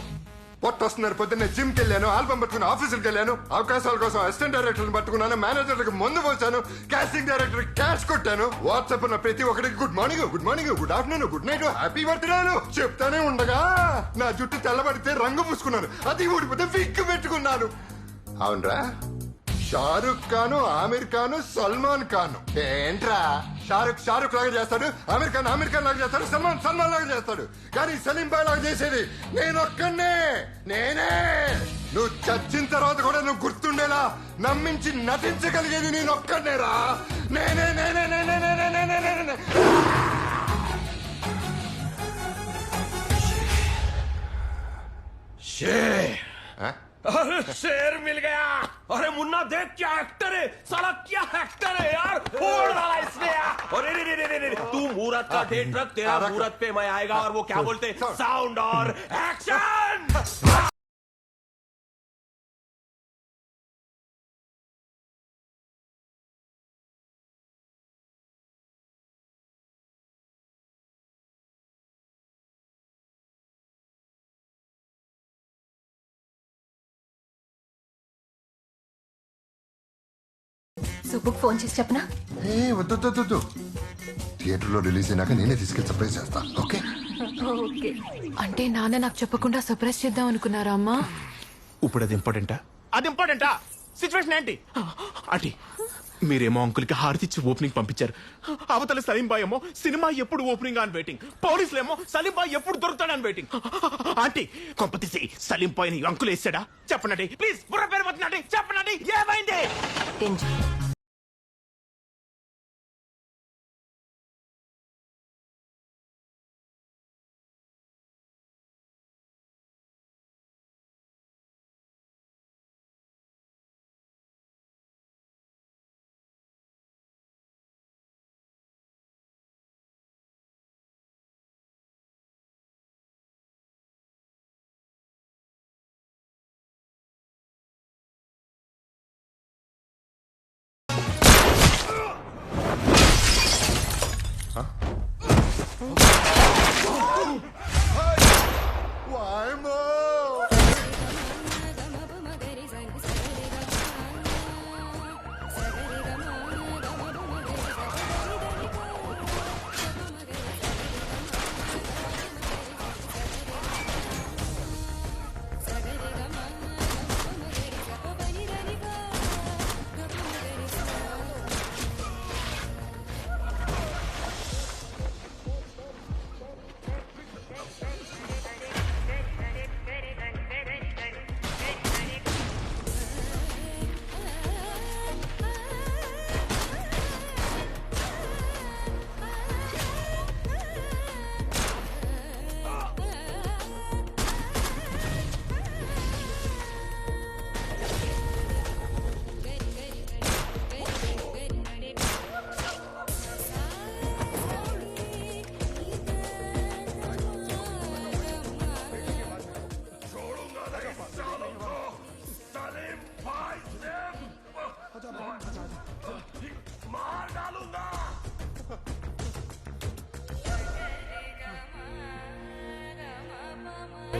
Speaker 14: పొట్టొస్తున్నారు. పొద్దున్నే జిమ్కి వెళ్ళాను, ఆల్బమ్ పట్టుకుని ఆఫీసులకు వెళ్ళాను, అవకాశాల కోసం అసిస్టెంట్ డైరెక్టర్ని పట్టుకున్నాను, మేనేజర్లకు మందు పోసాను, కాస్టింగ్ డైరెక్టర్ క్యాష్ కొట్టాను. వాట్సాప్ ఉన్న ప్రతి ఒక్కరికి good morning, good afternoon, good night, happy బర్త్డేలు చెప్తానే ఉండగా నా జుట్టు తెల్లబడితే రంగు పూసుకున్నాను, అది ఊడిపోతే విగ్గు పెట్టుకున్నాను. అవునరా, షారుఖ్ ఖాను, ఆమిర్ ఖాను, సల్మాన్ ఖాను. ఏంట్రా షారుఖ్ లాగా చేస్తాడు, అమెరికన్ లాగా చేస్తాడు, సల్మాన్ లాగా చేస్తాడు. కానీ సలీం బాయ్ లాగా చేసేది నేనొక్కనే. నేనే. నువ్వు చచ్చిన తర్వాత కూడా నువ్వు గుర్తుండేలా నమ్మించి నటించగలిగేది నేనొక్కనేరా. నేనే నేనే నేనే నేనే నేనే నేనే.
Speaker 6: अरे शेर मिल गया. अरे मुन्ना देख क्या एक्टर है, साला क्या एक्टर है यार. फोड़ डाला इसने यार. अरे रे तू मुहूर्त का डेट रख, तेरा मुहूर्त पे मैं आएगा और वो क्या बोलते साउंड और एक्शन.
Speaker 8: సుబ్బుకు ఫోన్ చేసి చెప్పనా?
Speaker 14: వద్దు. థియేటర్లో రిలీజ్ అయినాక నేనే తీసుకెళ్ళి సర్ప్రైజ్ చేస్తా. Okay
Speaker 8: okay. అంటే నాన్న నాకు చెప్పకుండా సర్ప్రైజ్ చేద్దాం అనుకున్నారా అమ్మా?
Speaker 5: ఇప్పుడు అది ఇంపార్టెంటా? అది ఇంపార్టెంటా? సిచ్యువేషన్ ఏంటి? అంటే మీరేమో అంకుల్కి హారతిచ్చి ఓపెనింగ్ పంపించారు. అవతల సలీం బాయ్ ఏమో సినిమా ఎప్పుడు ఓపెనింగ్ అని వెయిటింగ్. పోలీసులేమో సలీం బాయ్ ఎప్పుడు దొరుకుతాడని వెయిటింగ్. ఆంటీ కొంపతీసి సలీం బాయ్ ని అంకుల్ వేసాడా? చెప్పనండి ప్లీజ్. బుర్ర పేరు పోతుందండి, చెప్పనండి ఏమైంది?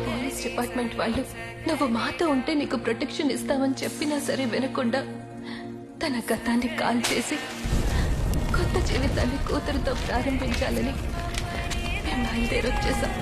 Speaker 8: పోలీస్ డిపార్ట్మెంట్ వాళ్ళు నువ్వు మాతో ఉంటే నీకు ప్రొటెక్షన్ ఇస్తామని చెప్పినా సరే వినకుండా తన గతాన్ని కాల్ చేసి కొత్త జీవితాన్ని కూతురుతో ప్రారంభించాలని మేము బయలుదేరొచ్చేసాం.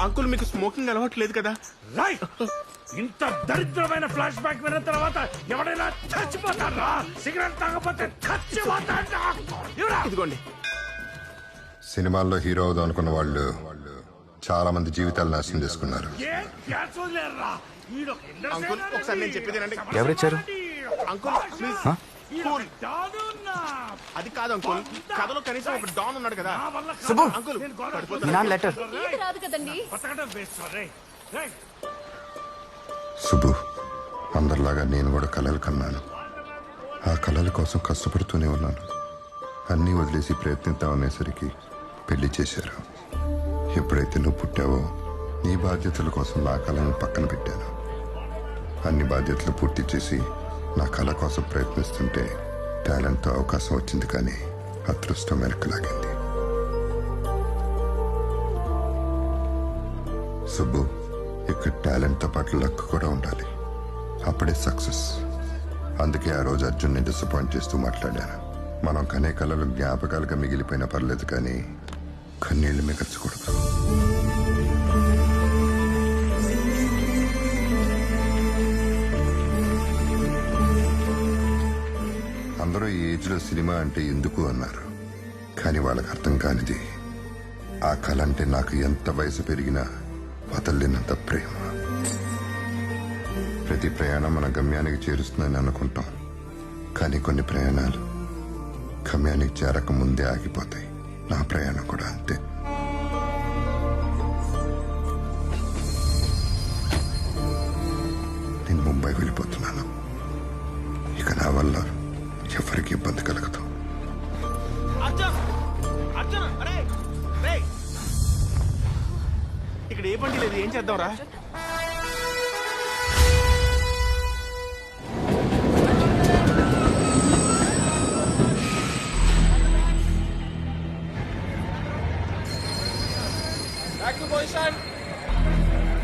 Speaker 5: అంకుల్ మీకు స్మోకింగ్ అలవాట్లేదు కదా?
Speaker 13: రైట్. ఇంత దరిద్రమైన ఫ్లాష్ బ్యాక్ విన్న తర్వాత ఎవడైనా చచ్చిపోతారా? సిగరెట్ తాగకపోతే చచ్చిపోతాడా?
Speaker 5: ఇదిగోండి.
Speaker 14: సినిమాల్లో హీరో అవుదాం అనుకున్న వాళ్ళు చాలా మంది జీవితాలు నాశనం చేసుకున్నారు.
Speaker 5: అంకుల్ ఒకసారి నేను చెప్పేది వినండి.
Speaker 3: ఎవరిచ్చారు?
Speaker 5: Uncle please. అది కాదు అంకుల్, కథలో కనీసం ఒక డాన్ ఉన్నాడు కదా.
Speaker 3: సుబ్బు,
Speaker 5: అంకుల్
Speaker 3: మీ నాన్న లెటర్.
Speaker 8: రాదు కదండి.
Speaker 14: సుబ్బు, అందరిలాగా నేను కూడా కలలు కన్నాను. ఆ కలల కోసం కష్టపడుతూనే ఉన్నాను. అన్నీ వదిలేసి ప్రయత్నిద్దామనేసరికి పెళ్లి చేశారు. ఎప్పుడైతే నువ్వు పుట్టావో నీ బాధ్యతల కోసం నా కళను పక్కన పెట్టాను. అన్ని బాధ్యతలు పూర్తి చేసి నా కళ కోసం ప్రయత్నిస్తుంటే టాలెంట్తో అవకాశం వచ్చింది, కానీ అదృష్టం వెనక్కి. సుబ్బు, ఇక్కడ టాలెంట్తో పాటు లక్ కూడా ఉండాలి. అప్పుడే సక్సెస్. అందుకే ఆ రోజు అర్జున్ని డిసప్పాయింట్ చేస్తూ మాట్లాడాను. మనం కనే కళలు జ్ఞాపకాలుగా మిగిలిపోయినా పర్లేదు, కానీ కన్నీళ్లు మిగల్చకూడదు. అందరూ ఈ ఏజ్లో సినిమా అంటే ఎందుకు అన్నారు, కానీ వాళ్ళకి అర్థం కానిది ఆ కళ అంటే నాకు ఎంత వయసు పెరిగినా వదలలేనంత ప్రేమ. ప్రతి ప్రయాణం మన గమ్యానికి చేరుస్తుందని అనుకుంటాం, కానీ కొన్ని ప్రయాణాలు గమ్యానికి చేరక ముందే ఆగిపోతాయి. నా ప్రయాణం కూడా అంతే. నేను ముంబై వెళ్ళిపోతున్నాను. ఇక నా వల్ల ఎవరికి ఇబ్బంది కలగదు.
Speaker 5: ఇక్కడ ఏ బండి లేదు, ఏం చేద్దాంరా?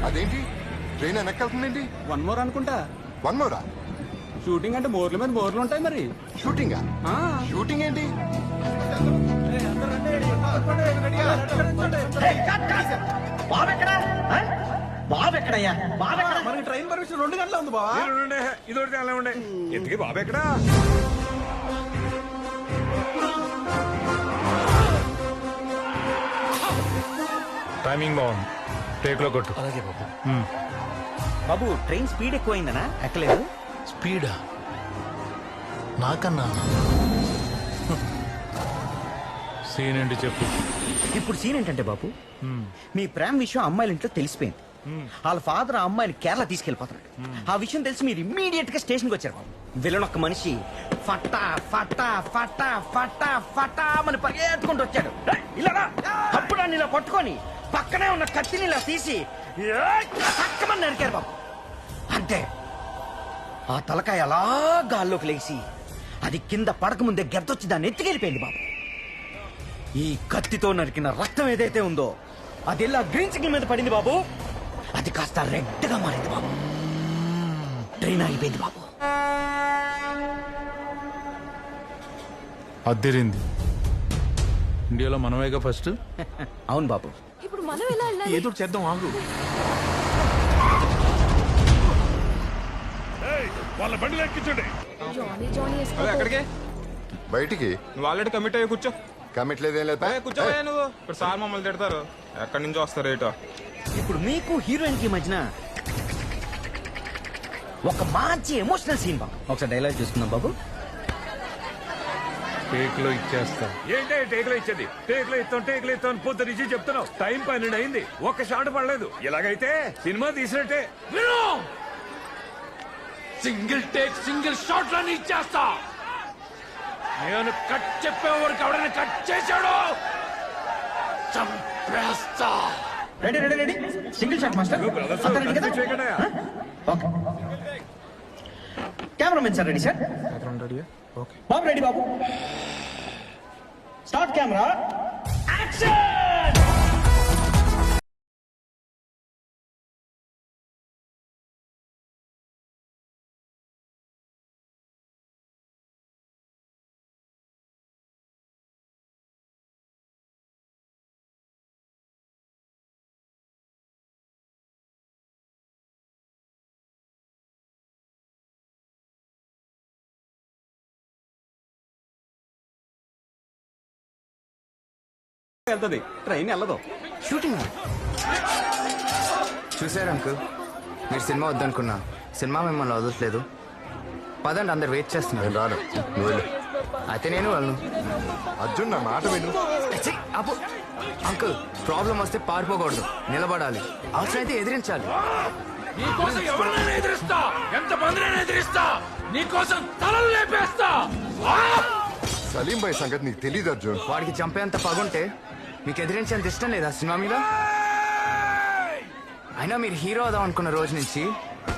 Speaker 14: అదేంటి ట్రైన్ వెనక్కెళ్తుందండి?
Speaker 15: 1 more అనుకుంటా.
Speaker 14: 1 more?
Speaker 15: షూటింగ్ అంటే మోర్ల మీద మోర్లు ఉంటాయి మరి.
Speaker 14: షూటింగా? షూటింగ్ ఏంటి?
Speaker 15: బాబెక్కడయ్యా? మనకి ట్రైన్ పర్మిషన్ 2 గంటల ఉంది బావా.
Speaker 23: ఇదొకటి అలా ఉండే. ఎందుకు బాబు ఎక్కడా?
Speaker 11: టైమింగ్ బాగుంది, టేక్ లో కొట్టు.
Speaker 15: అలాగే బాబు. బాబు ట్రైన్ స్పీడ్ ఎక్కువైందనా? ఎక్కలేదు.
Speaker 11: స్పీడా? నాకన్నా సీన్ ఏంటి చెప్పు.
Speaker 15: ఇప్పుడు సీన్ ఏంటంటే బాబు, మీ ప్రేమ విషయం అమ్మాయిల ఇంట్లో తెలిసిపోయింది. వాళ్ళ ఫాదర్ ఆ అమ్మాయిని కేరళ తీసుకెళ్లిపోతున్నాడు. ఆ విషయం తెలిసి మీరు ఇమ్మీడియట్ గా స్టేషన్ కి వచ్చారు బాబు. విలన్ ఒక్క మనిషి ఫటా ఫటా ఫటా ఫటా ఫటా అని పరిగెత్తుకుంటూ వచ్చాడు. ఇలా అప్పుడు అని ఇలా పట్టుకొని పక్కనే ఉన్న కత్తిని ఇలా తీసి చక్కమని నరికారు బాబు. అంతే, ఆ తలకాయ అలా గాల్లోకి లేచి అది కింద పడకముందే గెద్దొచ్చి దాన్ని ఎత్తుకెళ్ళిపోయింది బాబు. ఈ కత్తితో నరికిన రక్తం ఏదైతే ఉందో అది ఇలా గ్రీన్ సిగ్నల్ మీద పడింది బాబు. అది కాస్త రెడ్ గా మారింది బాబు. ట్రైన్ అయిపోయింది బాబు.
Speaker 11: అద్దెరింది. ఇండియాలో మనమేగా ఫస్ట్.
Speaker 15: అవును బాబు.
Speaker 8: ఇప్పుడు మనం ఎలా వెళ్ళాలి?
Speaker 5: ఏదో చేద్దాం, ఆగు.
Speaker 1: వాళ్ళ బండిలో ఎక్కించండి.
Speaker 8: జానీ జానీ
Speaker 23: ఎక్కడికి?
Speaker 14: బయటికి.
Speaker 23: నువ్వు ఆల్రెడీ కమిట్ అయ్యి కూర్చో.
Speaker 14: కమిట్ లేదేం లేదు.
Speaker 23: కూర్చోవా నువ్వు. ఇప్పుడు సార్ మమ్మల్ని తిడతారు. ఎక్కడి నుంచి వస్తారు ఏటో.
Speaker 15: ఇప్పుడు మీకు హీరోయిన్ కి మధ్యన ఒక మంచి ఎమోషనల్ సీన్ బాబు. ఒకసారి డైలాగ్ చూసుకుందాం బాబు.
Speaker 11: టేక్ లో ఇచ్చేస్తా.
Speaker 23: ఏంటి టేక్ లో ఇచ్చేది? టేక్ లో ఇస్తాం పొద్దు నుంచి చెప్తున్నావు. టైం 12 అయింది, ఒక్క షాట్ పడలేదు. ఇలాగైతే సినిమా తీసినట్టే.
Speaker 13: సింగిల్ టేక్ సింగిల్ షాట్ లని ఇచ్చేస్తా. నేను కట్ చెప్పేవారికి ఎవరైనా కట్ చేశాడు చంపేస్తా.
Speaker 15: Ready ready ready. Single shot master. Cameraman sir ready sir? బాబు రెడీ బాబు. Start camera action.
Speaker 3: వెళ్తుంది ట్రైన్ వెళ్ళదు. షూటింగ్ చూసారు అంకుల్, మీరు సినిమా వద్దనుకున్నా సినిమా మిమ్మల్ని వదలట్లేదు. పదండి, అందరు వెయిట్ చేస్తున్నారు.
Speaker 14: నేను రాను, నువ్వు వెళ్ళు.
Speaker 3: అయితే నేను వాళ్ళను.
Speaker 14: అర్జున్ నా మాట విను.
Speaker 3: అప్పు అంకుల్, ప్రాబ్లం వస్తే పారిపోకూడదు, నిలబడాలి, అవసరమైతే ఎదిరించాలి.
Speaker 13: నీకోసం ఎవరినైనా ఎదిరిస్తా, ఎంత మందినైనా ఎదిరిస్తా, నీకోసం తలలు లేపేస్తా.
Speaker 14: సలీం భాయ్ సంగతి నీకు తెలియదు అర్జున్.
Speaker 3: వాడికి చంపేంత పగుంటే మీకు ఎదిరించేంత ఇష్టం లేదా సినిమా మీద? అయినా మీరు హీరో అవుదాం అనుకున్న రోజు నుంచి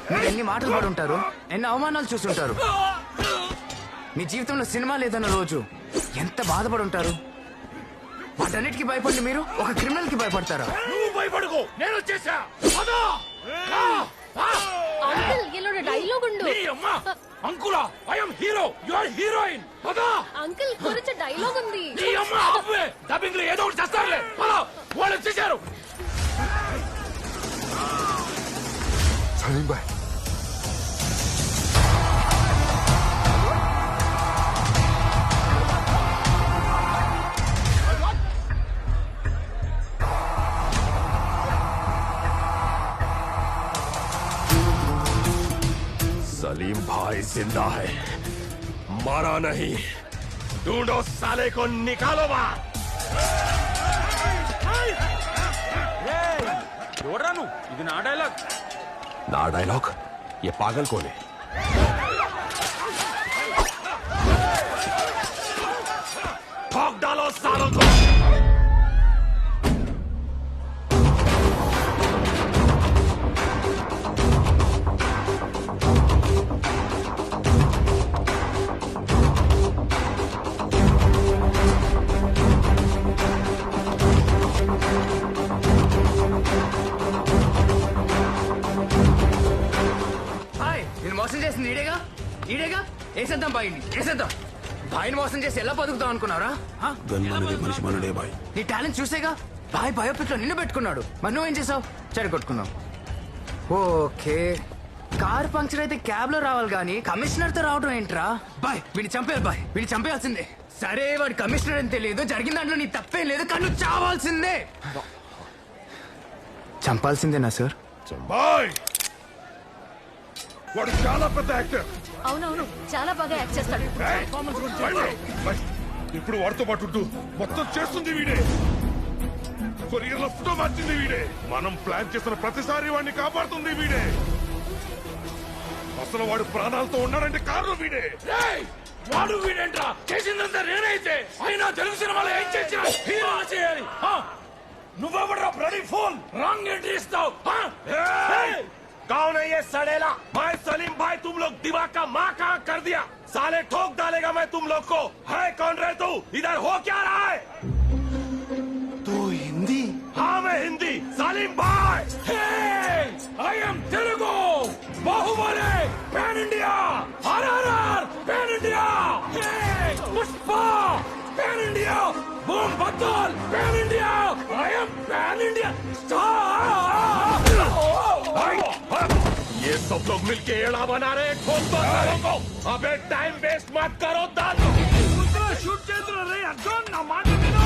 Speaker 3: మీరు ఎన్ని మాటలు పడి ఉంటారు, ఎన్ని అవమానాలు చూసుంటారు. మీ జీవితంలో సినిమా లేదన్న రోజు ఎంత బాధపడి ఉంటారు. వాటన్నిటికీ భయపడి మీరు ఒక క్రిమినల్ కి భయపడతారా?
Speaker 13: నువ్వు భయపడుకో, నేను వచ్చేసా.
Speaker 8: అంకుల్, ఇలా డైలాగ్ ఉండు.
Speaker 23: అమ్మా అంకులా I am hero you are heroine పదా
Speaker 8: అంకుల్ గురించి డైలాగ్ ఉంది.
Speaker 23: నీ అమ్మ ఆపే డబ్బింగ్ లో ఏదో ఒకటి చేస్తారులే పదా వాళ్ళు వచ్చేసారు.
Speaker 14: సలీం భాయ్
Speaker 6: सलीम भाई जिंदा है, मारा नहीं. ढूंढो साले को, निकालो बाहर.
Speaker 5: చూడరాను ఇది నా డైలాగ్.
Speaker 6: ना डायलॉग, ये पागल कौन है? ठोक डालो सालों को.
Speaker 3: మోసం చేసింది ఈడేగా వేసేద్దాం బాయిని వేసేద్దాం. బాయిని మోసం చేసి ఎలా బతుకుతాం అనుకున్నారా?
Speaker 9: మనిషి మనడే బాయ్.
Speaker 3: నీ టాలెంట్ చూసేగా బాయ్ బయోపిక్ లో నిన్ను పెట్టుకున్నాడు. మరి నువ్వేం చేసావు? చెడగొట్టుకున్నావు. ఓకే, కార్ పంక్చర్ అయితే క్యాబ్ లో రావాలి కానీ కమిషనర్ తో రావడం ఏంట్రా? బాయ్ వీడిని చంపేయాలి, బాయ్ వీడిని చంపేయాల్సిందే. సరే వాడు కమిషనర్ అని తెలియదు, జరిగిన దాంట్లో నీ తప్పేం లేదు, కానీ నువ్వు చావాల్సిందే. చంపాల్సిందేనా సార్?
Speaker 1: బాయ్ వాడు చాలా పెద్ద యాక్టర్.
Speaker 24: అవునవును, చాలా బాగా యాక్ట్ చేస్తాడు.
Speaker 1: ఇప్పుడు వాడితో పాటు ఉంటూ మొత్తం చేస్తుంది వీడే. కొరియర్ లో ఫోటో మార్చింది వీడే. మనం ప్లాన్ చేసిన ప్రతిసారి వాడిని కాపాడుతుంది వీడే. అసలు వాడు ప్రాణాలతో ఉన్నాడంటే కారణం వీడే.
Speaker 23: వాడు వీడేంట్రా? చేసిందంతా నేనైతే అయినా తెలుగు సినిమాలో ఏం చేసినా హీరో చేయాలి. నువ్వెవడ్రా బ్లడీ ఫోన్ రాంగ్ ఎంట్రీ ఇస్తావు?
Speaker 6: कौन है ये सड़ेला? मैं सलीम भाई, तुम लोग दिमाग का माँ कहाँ कर दिया? साले ठोक डालेगा मैं तुम लोग को. है कौन रहे तू? इधर हो क्या रहा है?
Speaker 3: तू हिंदी?
Speaker 6: हाँ मैं Hindi. Salim bhai.
Speaker 23: I am Telugu. Baahubali pan India. RRR pan India. Pushpa pan India. बूम बदल pan India. I am pan India star.
Speaker 6: ये सब लोग मिलके एड़ा बना रहे हैं. ठोक दो सालों को. अबे टाइम वेस्ट मत करो. दादू
Speaker 23: शूट చేతులు రే అర్జున్, నా మాట విను.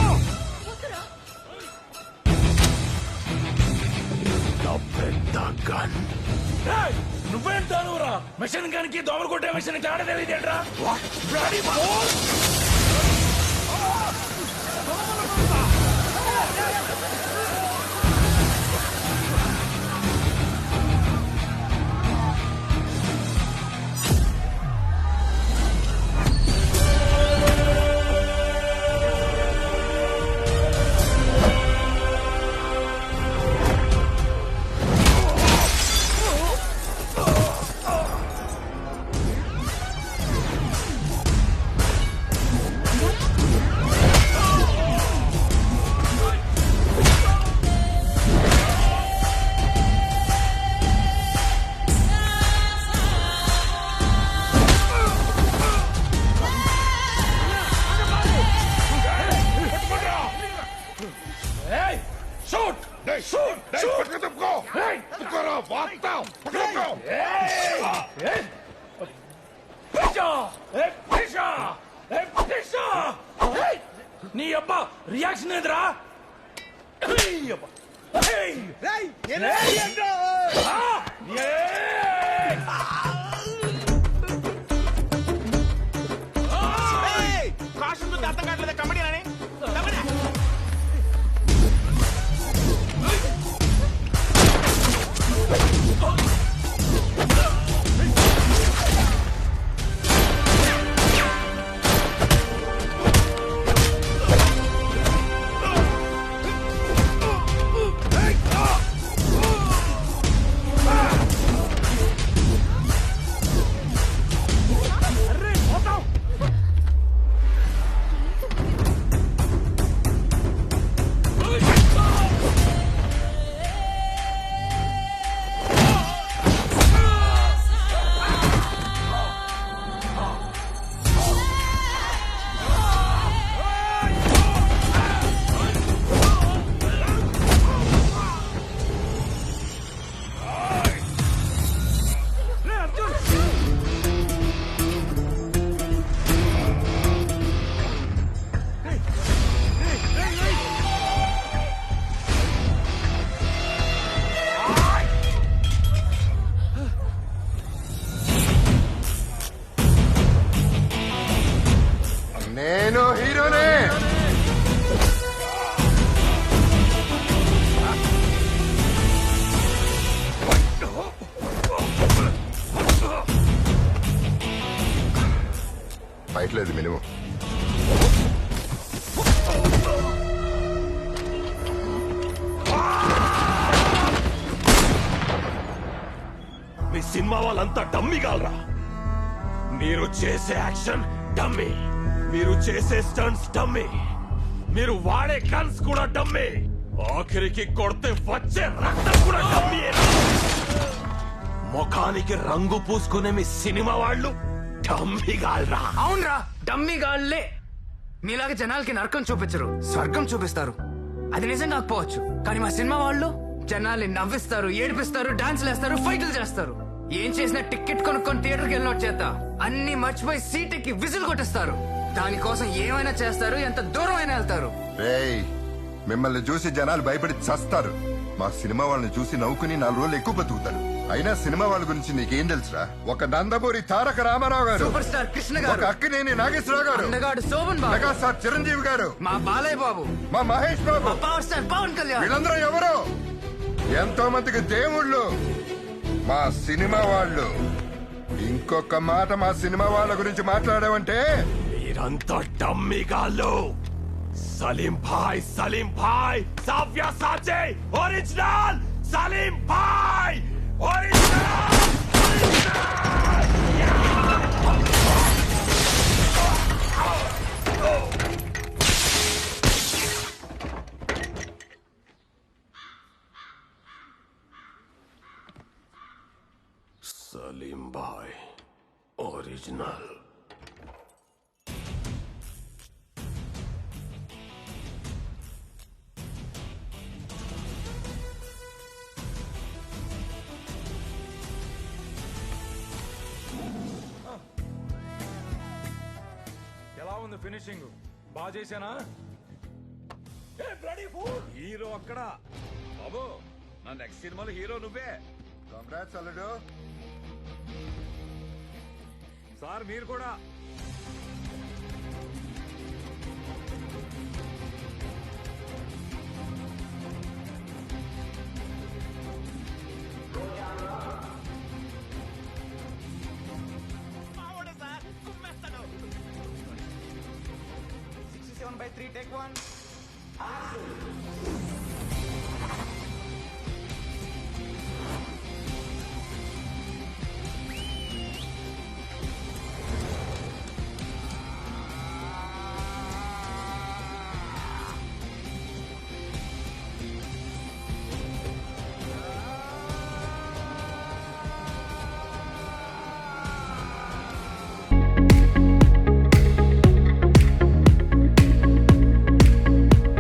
Speaker 23: నువ్వేంటానురా? మిషన్ గన్కి దోమలు కొట్టే మిషన్ కాడ తెలియదేంట్రా? Bloody phone. నీ అబ్బా రియాక్షన్ ఎదురా?
Speaker 5: కాషన్ అర్థం కావట్లేదు కమెడీ అని.
Speaker 1: Hey!
Speaker 14: తెలియట్లేదు మినిమం.
Speaker 6: మీ సినిమా వాళ్ళంతా డమ్మిగాలరా. మీరు చేసే యాక్షన్ డమ్మి, మీరు చేసే స్టంట్స్ డమ్మి, మీరు వాడే గన్స్ కూడా డమ్మి, ఆఖరికి కొడితే వచ్చే రక్తం కూడా డమ్మి. ముఖానికి రంగు పూసుకునే మీ సినిమా వాళ్ళు డమ్మిగాలరా.
Speaker 3: అవునరా, డమ్మిగాళ్లే. మీలాగా జనాలకి నరకం చూపించరు, స్వర్గం చూపిస్తారు. అది నిజం కాకపోవచ్చు, కానీ మా సినిమా వాళ్ళు జనాల్ని నవ్విస్తారు, ఏడిపిస్తారు, డాన్స్లు వేస్తారు, ఫైట్లు చేస్తారు. ఏం చేసినా టికెట్ కొనుక్కొని థియేటర్కి వెళ్ళినట్టు చేత అన్ని మర్చిపోయి సీట్కి విజిల్ కొట్టిస్తారు. దానికోసం ఏమైనా చేస్తారు, ఎంత దూరం అయినా వెళ్తారు.
Speaker 14: రేయ్, మిమ్మల్ని చూసి జనాలు భయపడి చస్తారు. మా సినిమా వాళ్ళని చూసి నవ్వుకుని 4 రోజులు ఎక్కువ బతుకుతారు. అయినా సినిమా వాళ్ళ గురించి నీకేం తెలుసురా? ఒక నందమూరి తారక రామారావు గారు,
Speaker 3: సూపర్ స్టార్ కృష్ణ గారు,
Speaker 14: ఒక అక్కినేని నాగేశ్వరరావు గారు,
Speaker 3: అందగాడు శోభన్ బాబు,
Speaker 14: మెగాస్టార్ చిరంజీవి గారు,
Speaker 3: మా బాలయ్య బాబు,
Speaker 14: మా మహేష్ బాబు,
Speaker 3: పవర్ స్టార్ పవన్ కళ్యాణ్,
Speaker 14: వీళ్ళందరూ ఎవరు? ఎంతో మందికి దేవుళ్ళు మా సినిమా వాళ్ళు. ఇంకొక మాట మా సినిమా వాళ్ళ గురించి మాట్లాడావంటే
Speaker 6: మీరంతా డమ్మిగాళ్ళు. సలీం భాయ్, సలీం భాయ్, సావ్య సాచే ఒరిజినల్ సలీం భాయ్, ఒరిజినల్. సలీం భాయ్ ఒరిజినల్.
Speaker 11: ఎలా ఉంది ఫినిషింగ్? బాగా చేశానా?
Speaker 1: హీరో అక్కడ బాబు, నా నెక్స్ట్ సినిమాలో హీరో నువ్వే.
Speaker 14: కంగ్రాట్స్ అల్లుడు.
Speaker 11: సార్ మీరు కూడా.
Speaker 15: by 3, take 1.